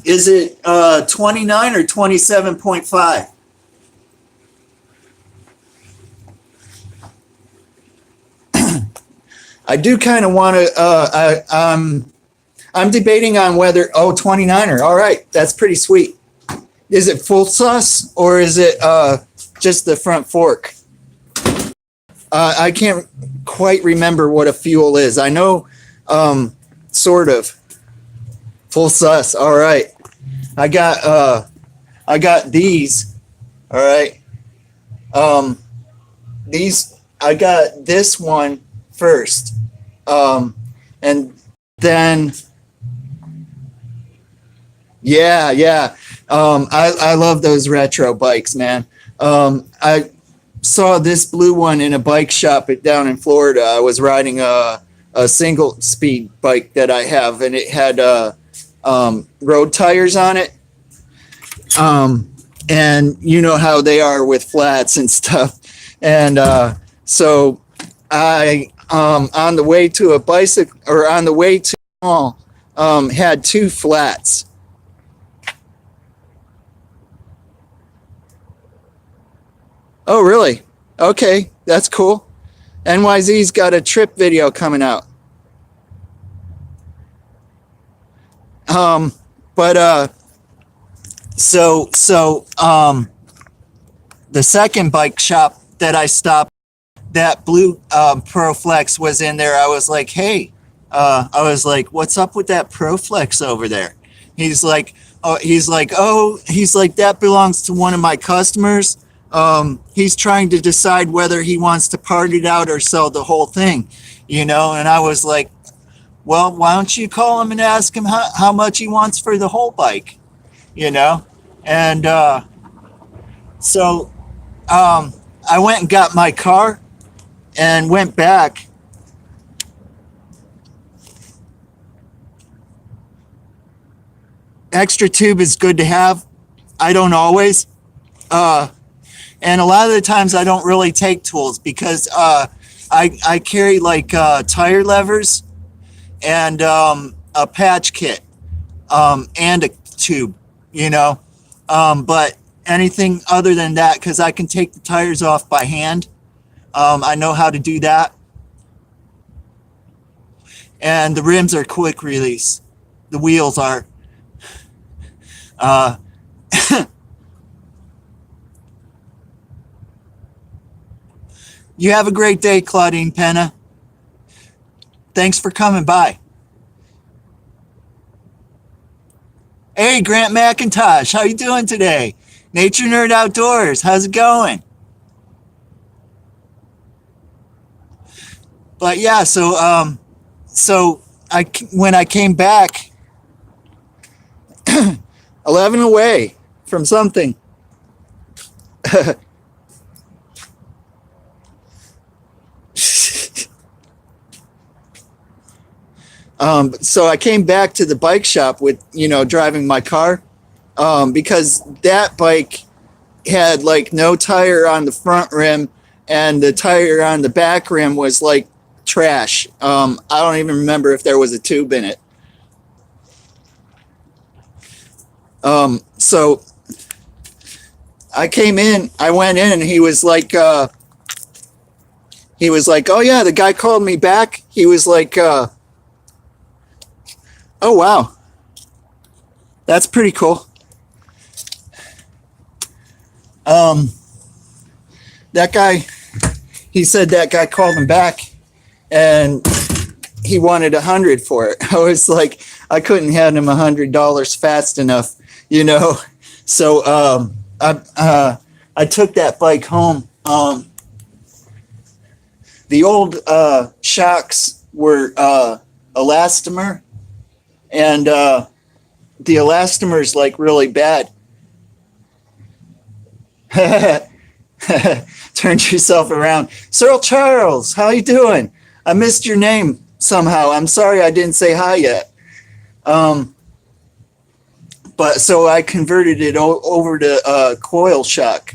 Speaker 1: Is it 29 or 27.5? I do kind of want to, I'm debating on whether, 29er. All right. That's pretty sweet. Is it full sus or is it just the front fork? I can't quite remember what a fuel is. I know, sort of. Full sus. All right. I got these. All right. These, I got this one first. And then, yeah. I love those retro bikes, man. I saw this blue one in a bike shop down in Florida. I was riding a single speed bike that I have, and it had road tires on it. And you know how they are with flats and stuff. And so I on the way to a bicycle, or on the way to the mall, had two flats. Oh, really? Okay, that's cool. NYZ's got a trip video coming out. The second bike shop that I stopped, that blue ProFlex was in there. I was like, hey, what's up with that ProFlex over there? He's like, that belongs to one of my customers. He's trying to decide whether he wants to part it out or sell the whole thing, And I was like, well, why don't you call him and ask him how much he wants for the whole bike, And so I went and got my car and went back. Extra tube is good to have. I don't always. And a lot of the times I don't really take tools because I carry like tire levers and a patch kit and a tube, but anything other than that, because I can take the tires off by hand. I know how to do that. And the rims are quick release. The wheels are. You have a great day, Claudine Penna. Thanks for coming by. Hey, Grant McIntosh, how you doing today? Nature Nerd Outdoors, how's it going? But yeah, so when I came back, 11 away from something. So I came back to the bike shop with, driving my car, because that bike had like no tire on the front rim and the tire on the back rim was like trash. I don't even remember if there was a tube in it. So I went in and he was like, oh yeah, the guy called me back. He was like, oh, wow. That's pretty cool. That guy, he said that guy called him back and he wanted $100 for it. I was like, I couldn't hand him $100 fast enough, So I took that bike home. The old shocks were elastomer, and the elastomer is like really bad. Turned yourself around. Cyril Charles, how you doing? I missed your name somehow. I'm sorry I didn't say hi yet. But so I converted it over to coil shock,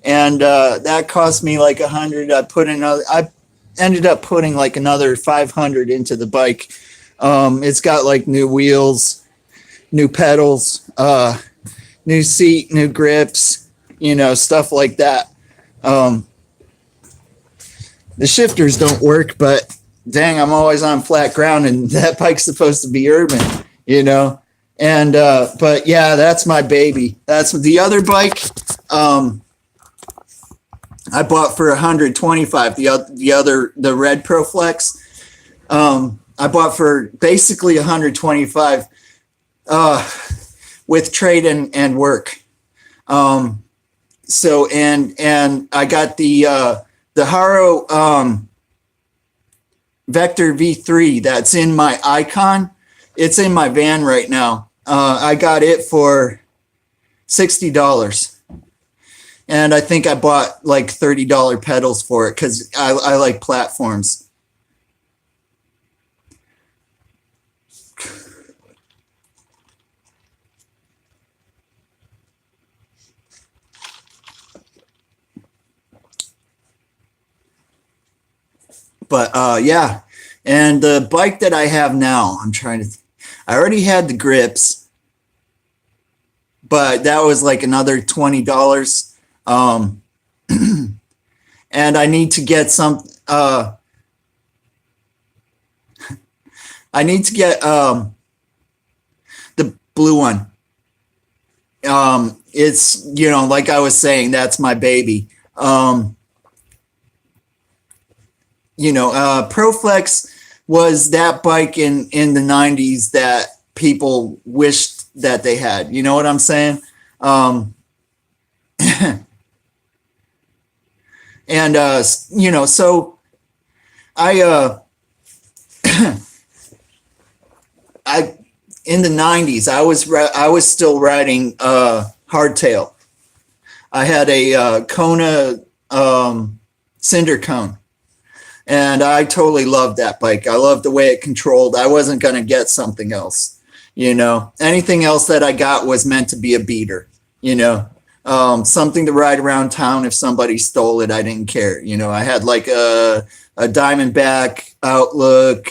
Speaker 1: and that cost me like $100. I ended up putting like another 500 into the bike. It's got like new wheels, new pedals, new seat, new grips, stuff like that. The shifters don't work, but dang, I'm always on flat ground, and that bike's supposed to be urban, And but yeah, that's my baby. That's the other bike. I bought for 125. The red ProFlex. I bought for basically 125 with trade and work. So and I got the Haro Vector V3 that's in my Icon. It's in my van right now. I got it for $60. And I think I bought like $30 pedals for it because I like platforms. But yeah, and the bike that I have now, I already had the grips, but that was like another $20. And I need to get I need to get the blue one. It's, like I was saying, that's my baby. ProFlex was that bike in the 90s that people wished that they had. You know what I'm saying? And so I in the 90s I was still riding hardtail. I had a Kona Cinder Cone, and I totally loved that bike. I loved the way it controlled. I wasn't going to get something else. Anything else that I got was meant to be a beater. Something to ride around town. If somebody stole it, I didn't care. I had like a Diamondback Outlook,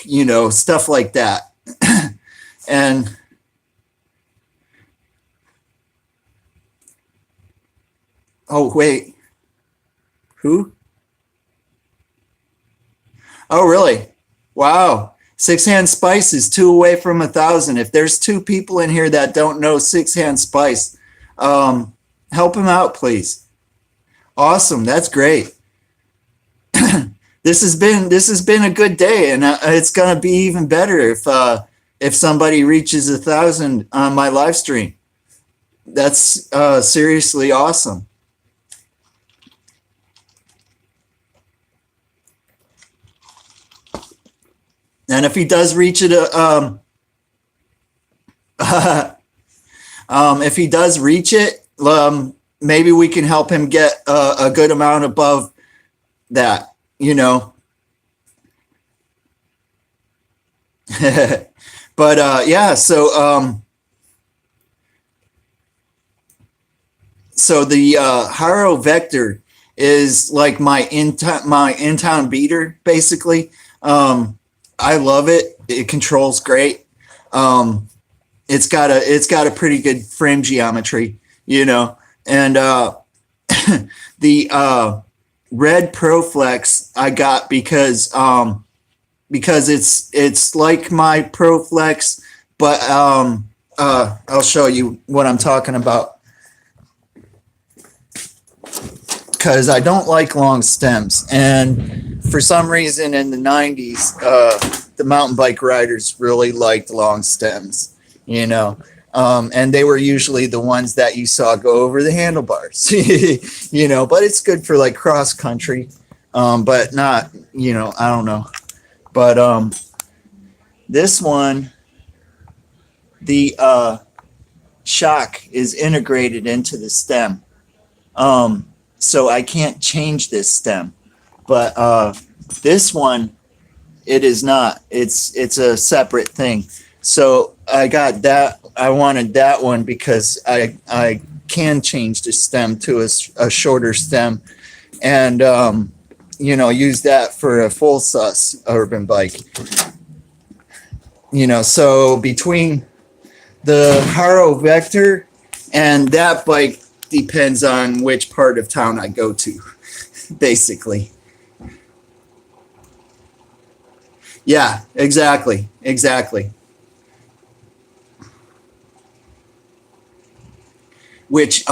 Speaker 1: stuff like that. And oh, wait, who? Oh, really? Wow. Six Hand Spice is 2 away from 1,000. If there's 2 people in here that don't know Six Hand Spice, help him out, please. Awesome. That's great. This has been a good day, and it's going to be even better if somebody reaches 1,000 on my live stream. That's seriously awesome. And if he does reach it, if he does reach it, maybe we can help him get a good amount above that, But yeah, so the Haro Vector is like my in-town beater, basically. I love it. It controls great. It's got a pretty good frame geometry, and the red ProFlex I got because it's like my ProFlex, but I'll show you what I'm talking about. Because I don't like long stems, and for some reason in the 90s, the mountain bike riders really liked long stems, and they were usually the ones that you saw go over the handlebars, but it's good for like cross country, but not, I don't know. But this one, the shock is integrated into the stem. So I can't change this stem, but this one, it is not. It's a separate thing. So I got that. I wanted that one because I can change the stem to a shorter stem, and use that for a full sus urban bike. So between the Haro Vector and that bike depends on which part of town I go to, basically. Yeah, exactly. Which,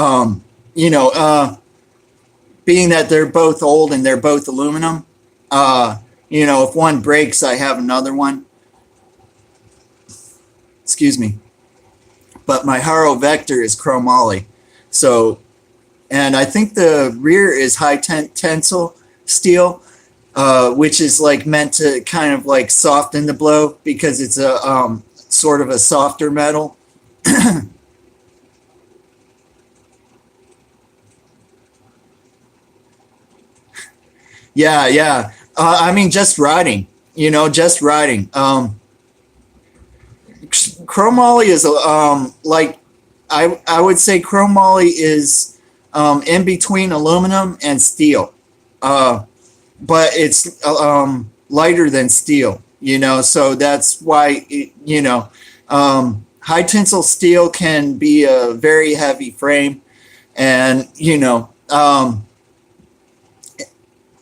Speaker 1: being that they're both old and they're both aluminum, if one breaks, I have another one. Excuse me. But my Haro Vector is chromoly. So, and I think the rear is high tensile steel, which is like meant to kind of like soften the blow because it's a sort of a softer metal. Yeah. I mean, just riding, just riding. Chromoly is like I would say chromoly is in between aluminum and steel, but it's lighter than steel. So that's why high tensile steel can be a very heavy frame, and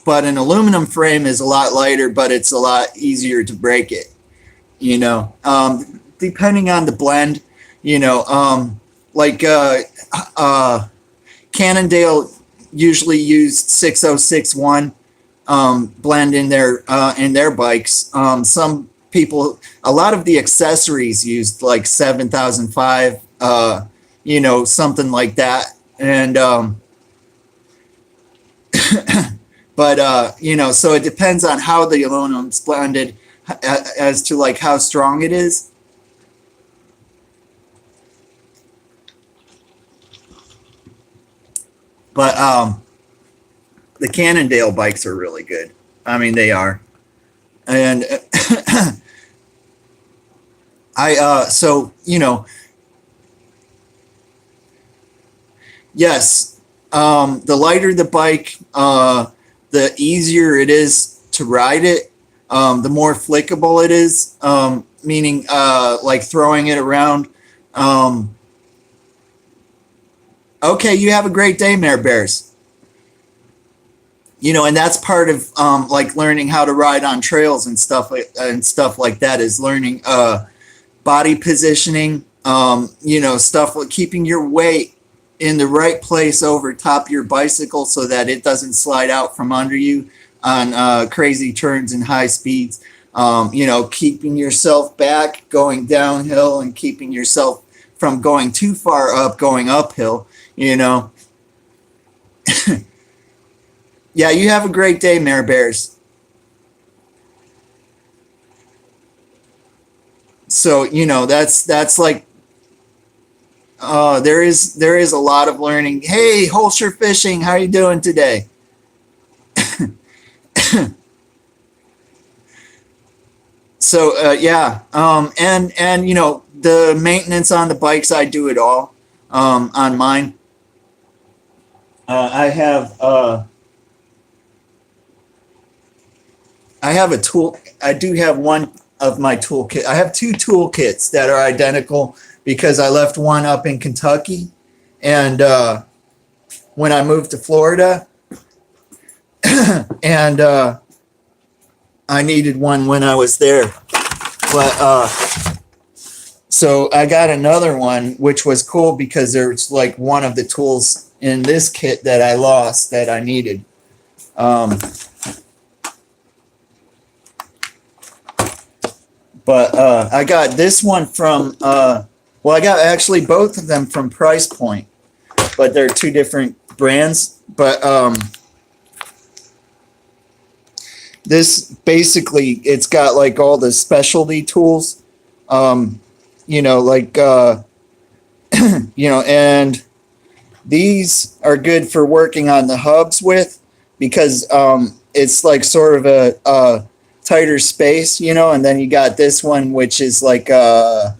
Speaker 1: but an aluminum frame is a lot lighter, but it's a lot easier to break it. Depending on the blend, like Cannondale usually used 6061 blend in their bikes. Some people, a lot of the accessories used like 7005, something like that. And but so it depends on how the aluminum's blended as to like how strong it is. But the Cannondale bikes are really good. I mean, they are. And yes, the lighter the bike, the easier it is to ride it, the more flickable it is, meaning like throwing it around. Okay, you have a great day, Mare Bears. And that's part of like learning how to ride on trails and stuff like that is learning body positioning, stuff like keeping your weight in the right place over top of your bicycle so that it doesn't slide out from under you on crazy turns and high speeds. Keeping yourself back going downhill and keeping yourself from going too far up going uphill. Yeah, you have a great day, Mare Bears. So, that's like, there is a lot of learning. Hey, Holscher Fishing, how you doing today? So, yeah, and the maintenance on the bikes, I do it all on mine. I have a tool. I do have one of my toolkit. I have two toolkits that are identical because I left one up in Kentucky, and when I moved to Florida, and I needed one when I was there, but so I got another one, which was cool because there's like one of the tools in this kit that I lost that I needed. But I got this one from, I got actually both of them from Price Point, but they're two different brands. But this basically, it's got like all the specialty tools, like, and these are good for working on the hubs with because it's like sort of a tighter space, and then you got this one, which is like, if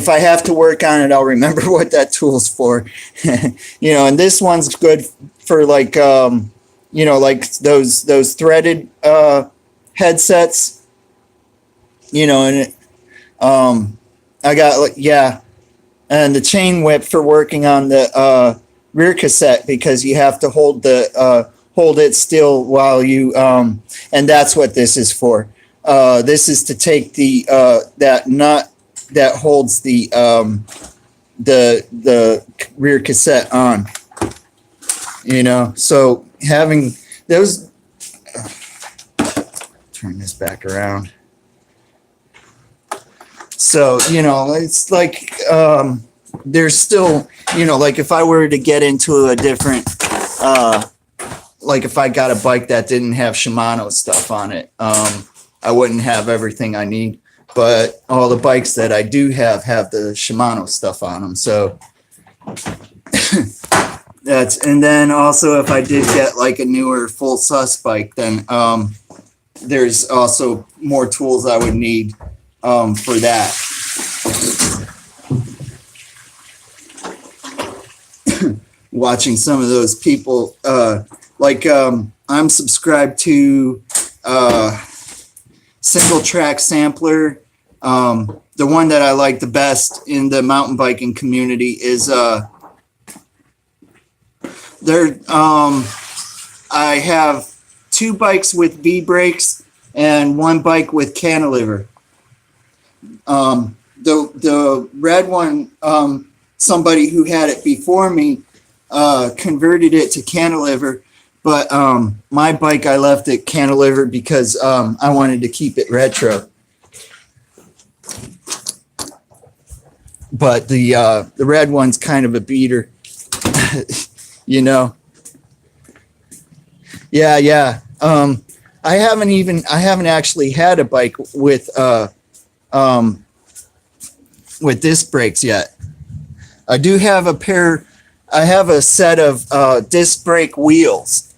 Speaker 1: I have to work on it, I'll remember what that tool's for, and this one's good for like like those threaded headsets, and I got and the chain whip for working on the rear cassette, because you have to hold it still while you and that's what this is for. This is to take the that nut that holds the rear cassette on, so having those, turn this back around. So, it's like, there's still, like if I were to get into a different, like if I got a bike that didn't have Shimano stuff on it, I wouldn't have everything I need. But all the bikes that I do have the Shimano stuff on them. So and then also if I did get like a newer full sus bike, then there's also more tools I would need for that. Watching some of those people, I'm subscribed to Single Track Sampler. The one that I like the best in the mountain biking community is I have 2 bikes with V brakes and 1 bike with cantilever. The red one, somebody who had it before me converted it to cantilever, but my bike, I left it cantilever because I wanted to keep it retro. But the red one's kind of a beater. Yeah. I haven't actually had a bike with disc brakes yet. I do have I have a set of disc brake wheels.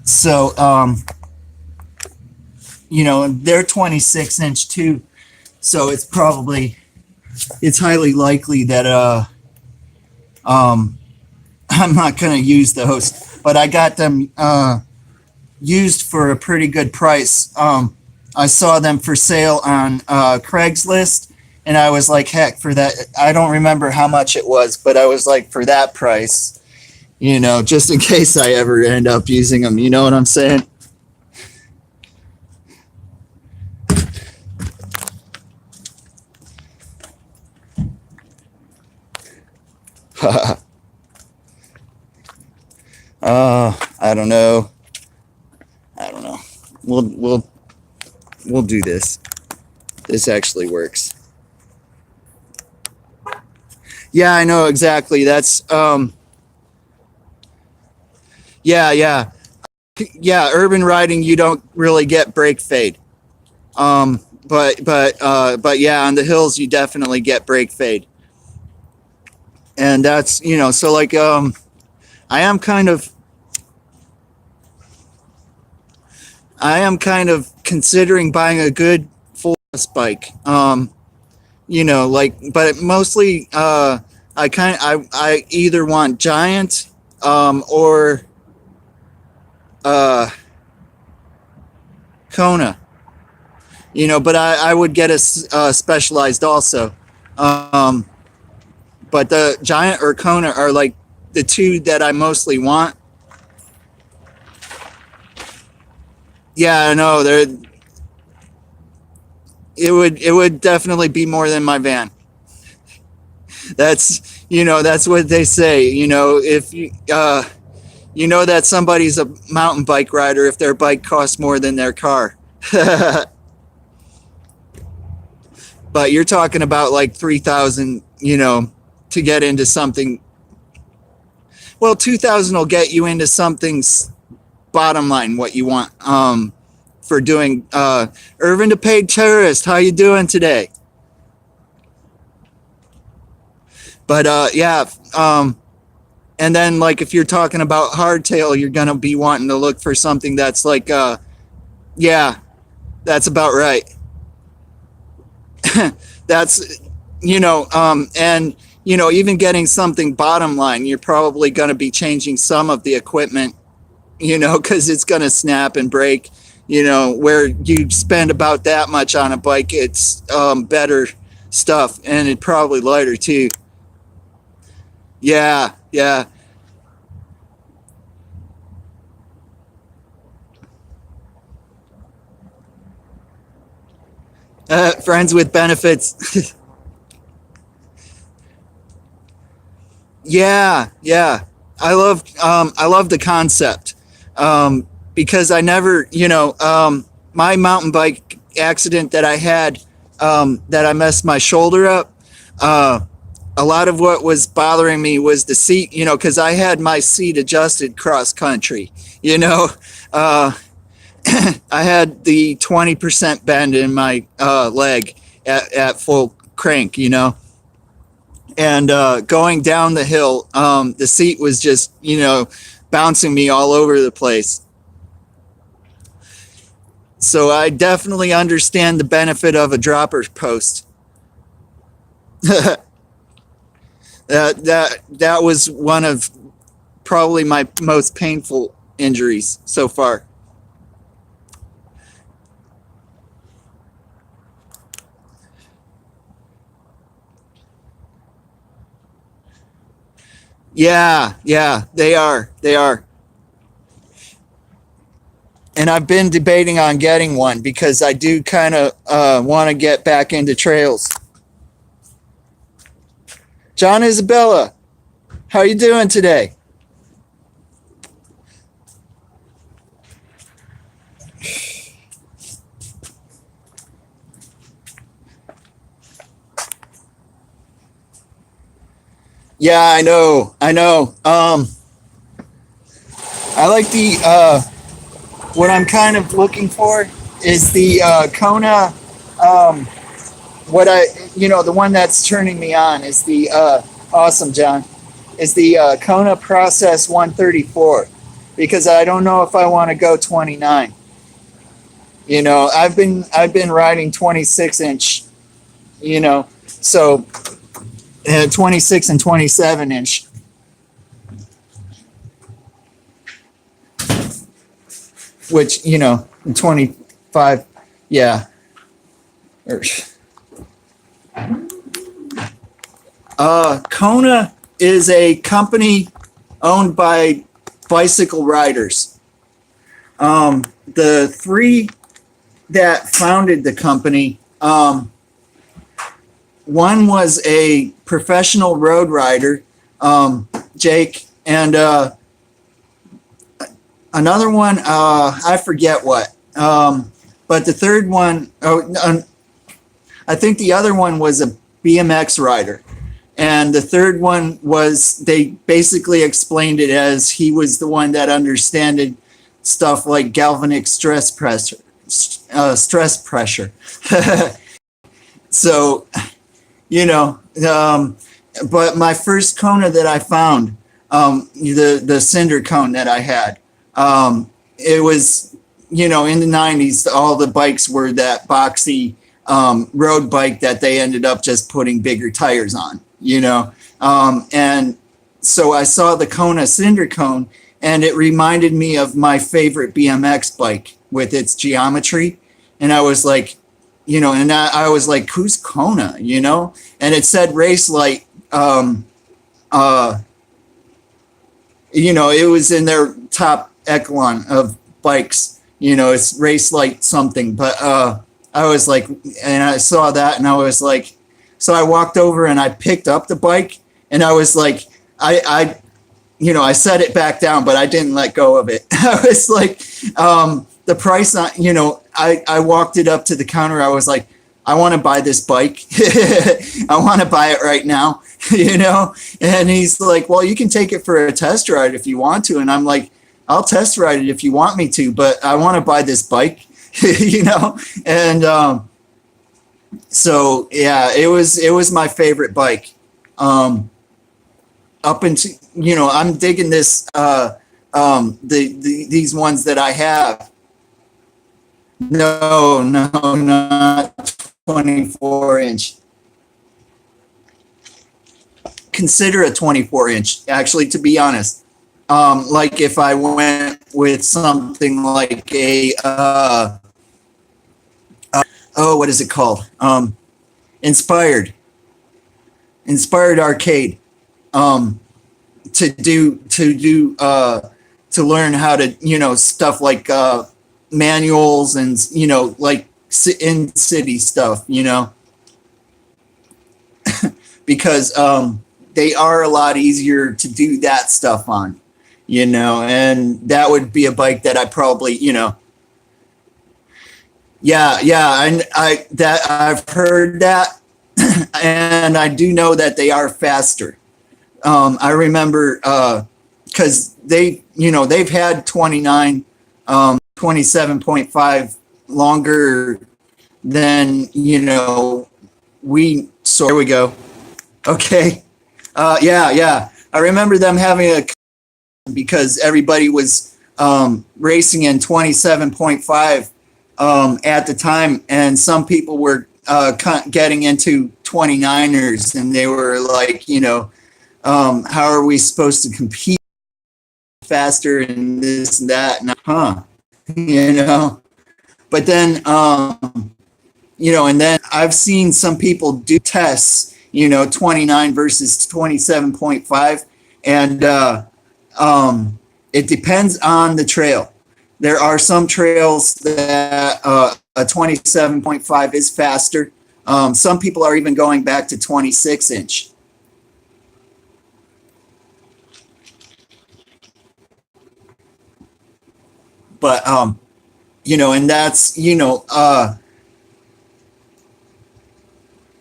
Speaker 1: So they're 26-inch too. So it's highly likely that I'm not going to use those, but I got them used for a pretty good price. I saw them for sale on Craigslist, and I was like, heck, for that, I don't remember how much it was, but I was like, for that price, just in case I ever end up using them, you know what I'm saying? I don't know. We'll do this. This actually works. Yeah, I know exactly. That's yeah. Urban riding, you don't really get brake fade. But yeah, on the hills you definitely get brake fade. And that's, so like I am kind of considering buying a good full bike. But mostly I either want Giant or Kona. But I would get a Specialized also. But the Giant or Kona are like the 2 that I mostly want. Yeah, I know. It would definitely be more than my van. That's that's what they say. If you that somebody's a mountain bike rider if their bike costs more than their car. But you're talking about like 3,000, to get into something. Well, 2,000 will get you into something's bottom line, what you want. For doing Irvin the Paid Tourist, how you doing today? But and then like if you're talking about hardtail, you're gonna be wanting to look for something that's like yeah, that's about right. That's and you know, even getting something bottom line, you're probably going to be changing some of the equipment, you know, because it's going to snap and break, you know, where you spend about that much on a bike, it's better stuff, and it probably lighter too. Yeah, yeah. Friends with benefits. Yeah, yeah. I love the concept. Because I never, you know, my mountain bike accident that I had, that I messed my shoulder up. Uh, a lot of what was bothering me was the seat, you know, because I had my seat adjusted cross country, you know. Uh, I had the 20% bend in my leg at full crank, you know. And going down the hill, the seat was just, you know, bouncing me all over the place. So I definitely understand the benefit of a dropper post. That was one of probably my most painful injuries so far. Yeah, yeah, they are. They are. And I've been debating on getting one because I do kind of want to get back into trails. John Isabella, how are you doing today? Yeah, I know. I know. I like the what I'm kind of looking for is the Kona. Um, what I, you know, the one that's turning me on is the awesome, John, is the Kona Process 134, because I don't know if I want to go 29. You know, I've been riding 26 inch. You know, so 26 and 27 inch. Which, you know, 25, yeah. Kona is a company owned by bicycle riders. The three that founded the company, one was a professional road rider, Jake, and another one, I forget what. But the third one, I think the other one was a BMX rider. And the third one was, they basically explained it as he was the one that understood stuff like galvanic stress pressure. Stress pressure. So, you know, but my first Kona that I found, the cinder cone that I had, it was, you know, in the 90s, all the bikes were that boxy road bike that they ended up just putting bigger tires on, you know. And so I saw the Kona cinder cone, and it reminded me of my favorite BMX bike with its geometry. And I was like, you know, and I was like, who's Kona, you know? And it said Race Light. You know, it was in their top echelon of bikes. You know, it's Race Light something. But I was like, and I saw that, and I was like, so I walked over and I picked up the bike, and I was like, you know, I set it back down, but I didn't let go of it. I was like, the price on, you know, I walked it up to the counter. I was like, I want to buy this bike. I want to buy it right now, you know? And he's like, well, you can take it for a test ride if you want to. And I'm like, I'll test ride it if you want me to, but I want to buy this bike, you know? And so, yeah, it was my favorite bike. Up into, you know, I'm digging this, these ones that I have. No, not 24 inch. consider a 24 inch, actually, to be honest. Like if I went with something like oh, what is it called? Inspired Arcade. To learn how to, stuff like manuals and, like in city stuff, because they are a lot easier to do that stuff on, and that would be a bike that I probably, yeah, and I've heard that, and I do know that they are faster. I remember because they've had 27.5 longer than we. So there we go. Okay, yeah. I remember them having a, because everybody was racing in 27.5 at the time, and some people were getting into 29ers, and they were like, how are we supposed to compete faster and this and that? And, but then, and then I've seen some people do tests, 29 versus 27.5. And it depends on the trail. There are some trails that a 27.5 is faster. Some people are even going back to 26 inch. But, and that's,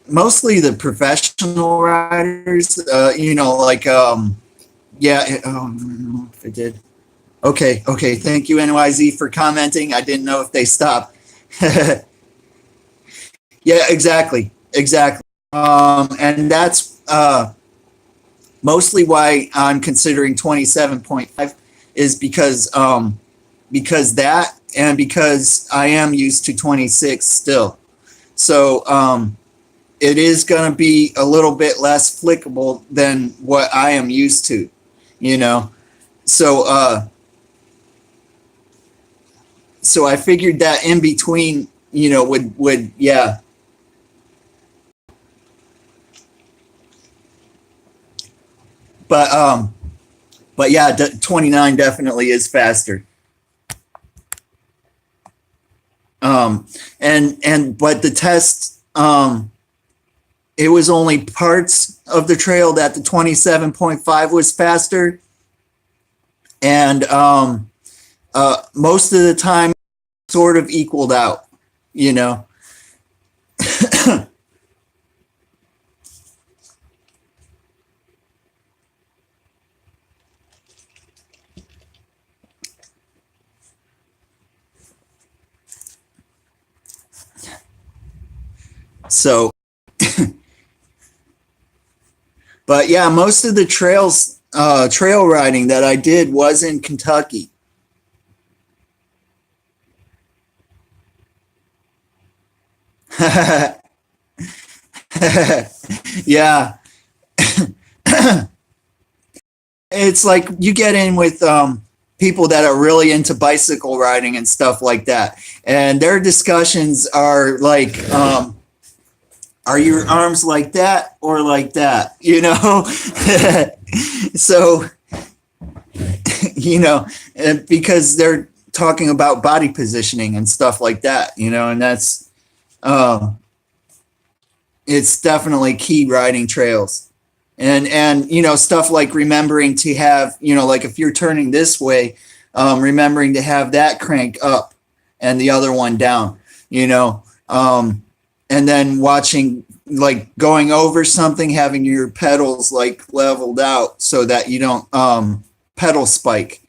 Speaker 1: mostly the professional riders, like, yeah, I don't know if it did. Okay. Thank you, NYZ, for commenting. I didn't know if they stopped. Yeah, exactly. And that's mostly why I'm considering 27.5 is because that, and because I am used to 26 still. So it is going to be a little bit less flickable than what I am used to, So so I figured that in between, would yeah. But yeah, 29 definitely is faster. But the test, it was only parts of the trail that the 27.5 was faster. And most of the time sort of equaled out, So, but yeah, most of the trail riding that I did was in Kentucky. Yeah. It's like you get in with people that are really into bicycle riding and stuff like that, and their discussions are like, are your arms like that or like that? So, because they're talking about body positioning and stuff like that, and that's, it's definitely key riding trails. And stuff like remembering to have, like if you're turning this way, remembering to have that crank up and the other one down, and then watching, like going over something, having your pedals like leveled out so that you don't pedal spike,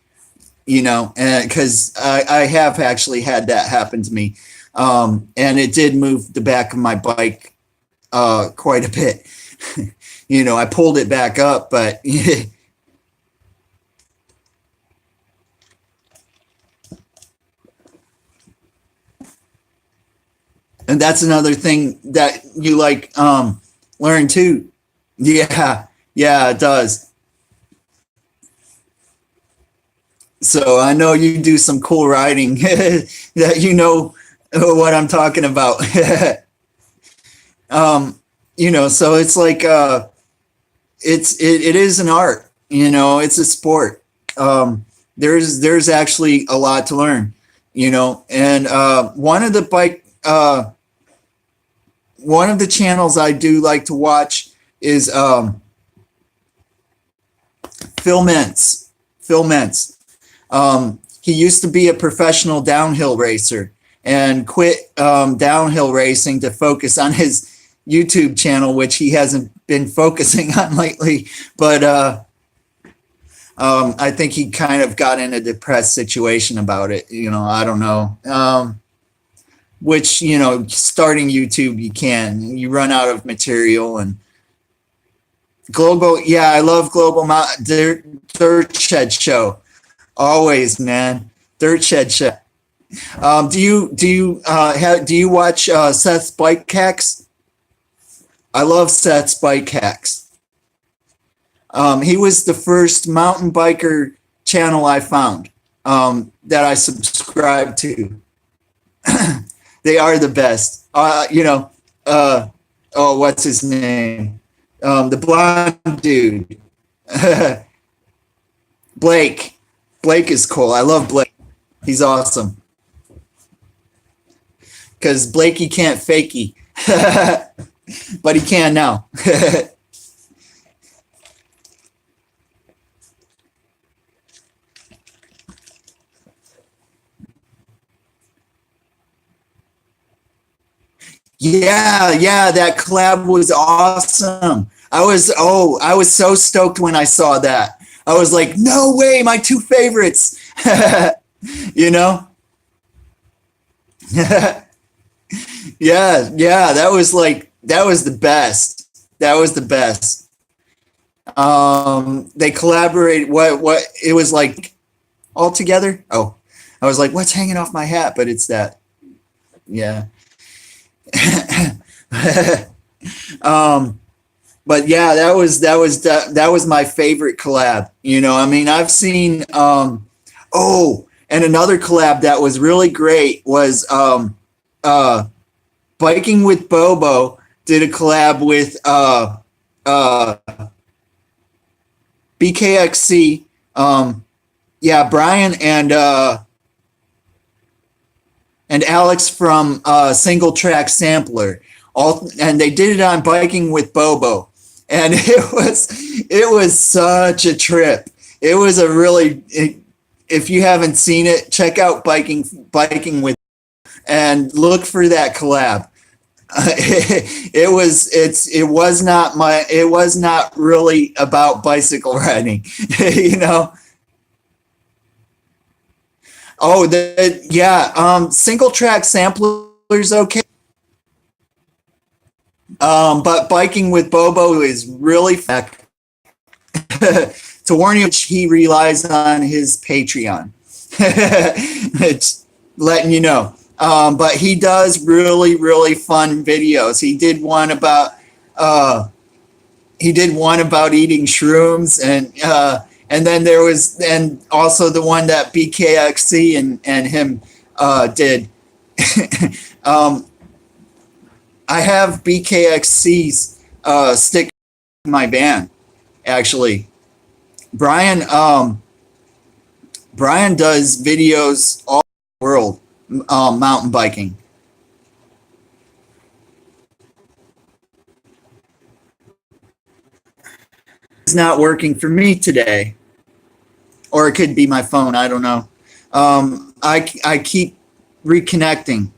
Speaker 1: and because I have actually had that happen to me, and it did move the back of my bike quite a bit. I pulled it back up, but and that's another thing that you like learn too. Yeah, Yeah, it does. So I know you do some cool riding that you know what I'm talking about. um, so it's like it is an art, it's a sport. There's actually a lot to learn, and one of the channels I do like to watch is Phil Mentz. Phil Mentz. He used to be a professional downhill racer and quit downhill racing to focus on his YouTube channel, which he hasn't been focusing on lately. But I think he kind of got in a depressed situation about it. I don't know. Which, starting YouTube, you run out of material. And Global, yeah, I love Global Dirt Shed Show. Always, man. Dirt Shed Show. Do you watch Seth's Bike Hacks? I love Seth's Bike Hacks. He was the first mountain biker channel I found that I subscribed to. They are the best. What's his name? The blonde dude. Blake. Blake is cool. I love Blake. He's awesome. Because Blakey can't fakey. But he can now. Yeah, that collab was awesome. I was so stoked when I saw that. I was like, no way, my two favorites. you know? yeah, that was the best. That was the best. They collaborated what it was like all together. Oh, I was like, what's hanging off my hat? But it's that. Yeah. But yeah, that was my favorite collab. I mean, I've seen and another collab that was really great was Biking with Bobo did a collab with BKXC. Brian and Alex from Single Track Sampler. And they did it on Biking with Bobo. And it was such a trip. It was a if you haven't seen it, check out Biking with and look for that collab. It was not really about bicycle riding, Oh, Single Track Sampler's okay. But Biking with Bobo is really to warn you, he relies on his Patreon. It's letting you know. But he does really, really fun videos. He did one about eating shrooms, and then there was, and also the one that BKXC and him did. I have BKXC's stick in my band, actually. Brian does videos all over the world, mountain biking. It's not working for me today, or it could be my phone. I don't know. I keep reconnecting.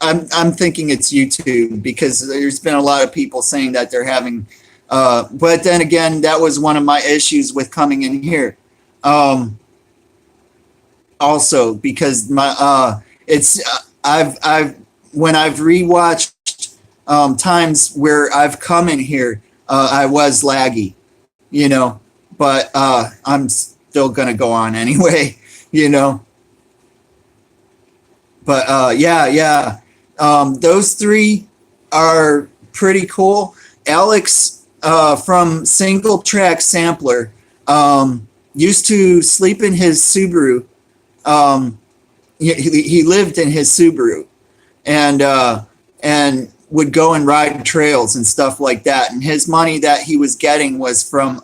Speaker 1: I'm thinking it's YouTube because there's been a lot of people saying that they're having. But then again, that was one of my issues with coming in here. Also because when I've rewatched times where I've come in here, I was laggy, but I'm still gonna go on anyway, But those three are pretty cool. Alex from Single Track Sampler. Used to sleep in his Subaru. He lived in his Subaru, and would go and ride trails and stuff like that. And his money that he was getting was from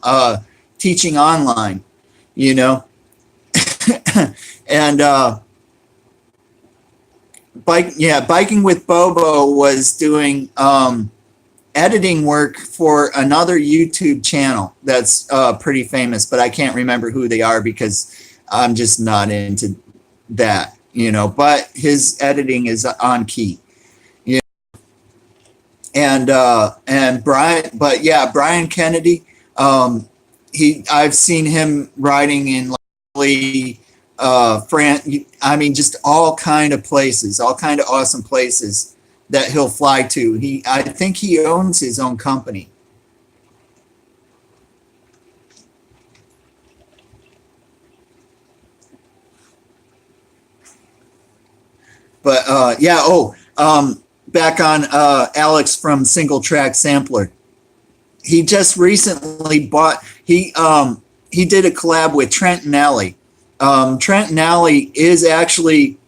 Speaker 1: teaching online, you know. And biking with Bobo was doing editing work for another YouTube channel that's pretty famous, but I can't remember who they are because I'm just not into that, you know. But his editing is on key, you know. And Brian Kennedy, I've seen him riding in like France. I mean, just all kind of places, all kind of awesome places that he'll fly to. I think he owns his own company. But back on Alex from Single Track Sampler. He just recently bought. He did a collab with Trenton Alley. Trenton Alley is actually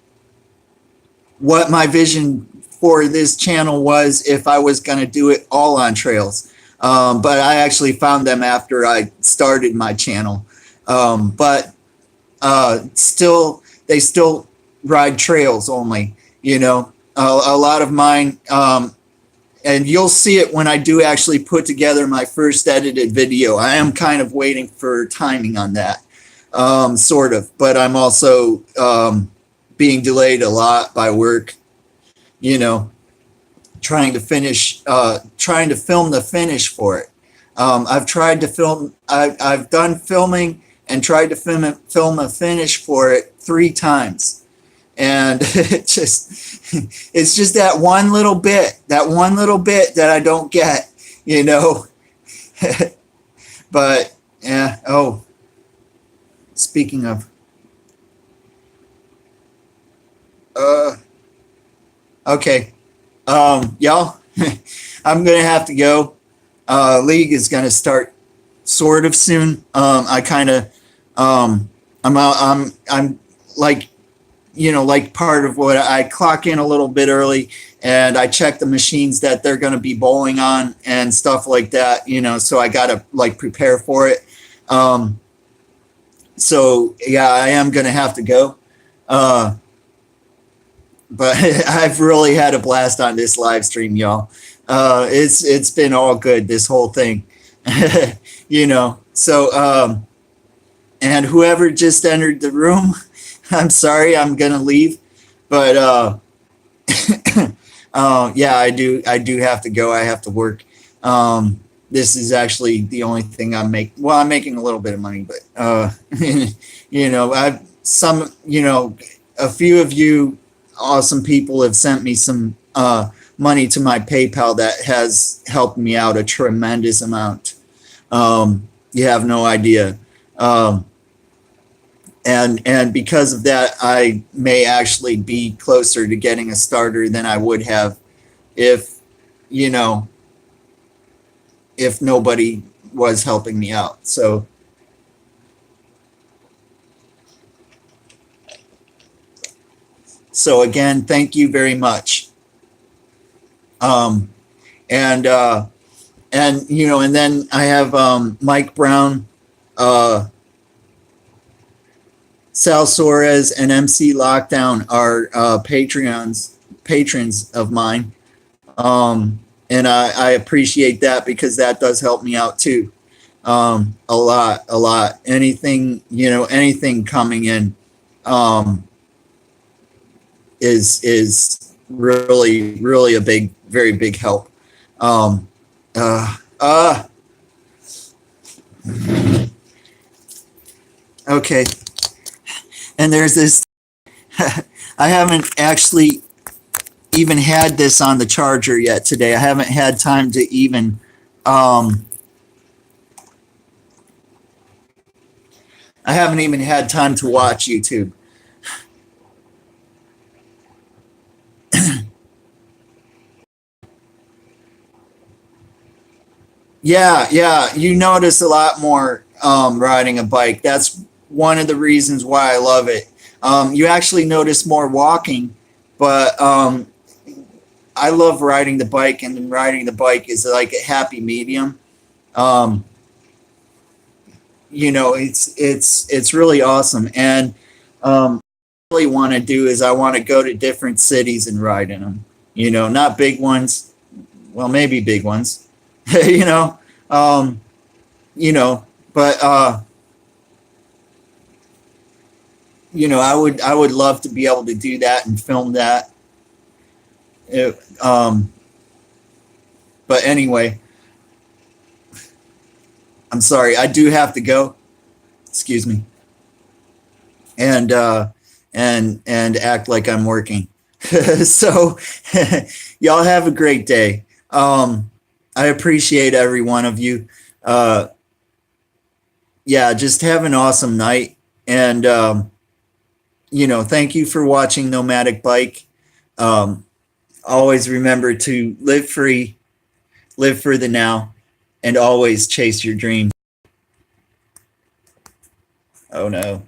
Speaker 1: what my vision for this channel was if I was going to do it all on trails. But I actually found them after I started my channel. But they still ride trails only, you know. A lot of mine, and you'll see it when I do actually put together my first edited video. I am kind of waiting for timing on that, sort of, but I'm also being delayed a lot by work, you know, trying to film the finish for it. I've tried to film, I've done filming and tried to film a finish for it 3 times. And it's just that one little bit that I don't get, you know. But yeah. Oh, speaking of, okay, y'all, I'm gonna have to go. League is gonna start sort of soon. I kind of, I'm like, you know, like part of what I clock in a little bit early and I check the machines that they're going to be bowling on and stuff like that, you know, so I got to like prepare for it. So yeah, I am going to have to go. But I've really had a blast on this live stream, y'all. It's been all good, this whole thing, you know. So, and whoever just entered the room, I'm sorry, I'm gonna leave, but yeah, I do have to go. I have to work. This is actually the only thing I'm making. Well, I'm making a little bit of money, but you know, you know, a few of you awesome people have sent me some money to my PayPal that has helped me out a tremendous amount. You have no idea. And because of that, I may actually be closer to getting a starter than I would have if, you know, if nobody was helping me out. So again, thank you very much. And you know, and then I have Mike Brown, Sal Suarez, and MC Lockdown are patrons of mine. And I appreciate that because that does help me out too. A lot. Anything, you know, anything coming in is really a very big help. Okay. And there's this, I haven't actually even had this on the charger yet today. I haven't had time to even, I haven't even had time to watch YouTube. Yeah. You notice a lot more riding a bike. That's one of the reasons why I love it. You actually notice more walking, but I love riding the bike, and then riding the bike is like a happy medium. Um, it's really awesome, and really want to do is I want to go to different cities and ride in them. Not big ones. Well, maybe big ones. you know, um, but I would love to be able to do that and film that. It, but anyway, I'm sorry. I do have to go. Excuse me. And act like I'm working. So y'all have a great day. I appreciate every one of you. Yeah, just have an awesome night. And thank you for watching Nomadic Bike. Always remember to live free, live for the now, and always chase your dreams. Oh no.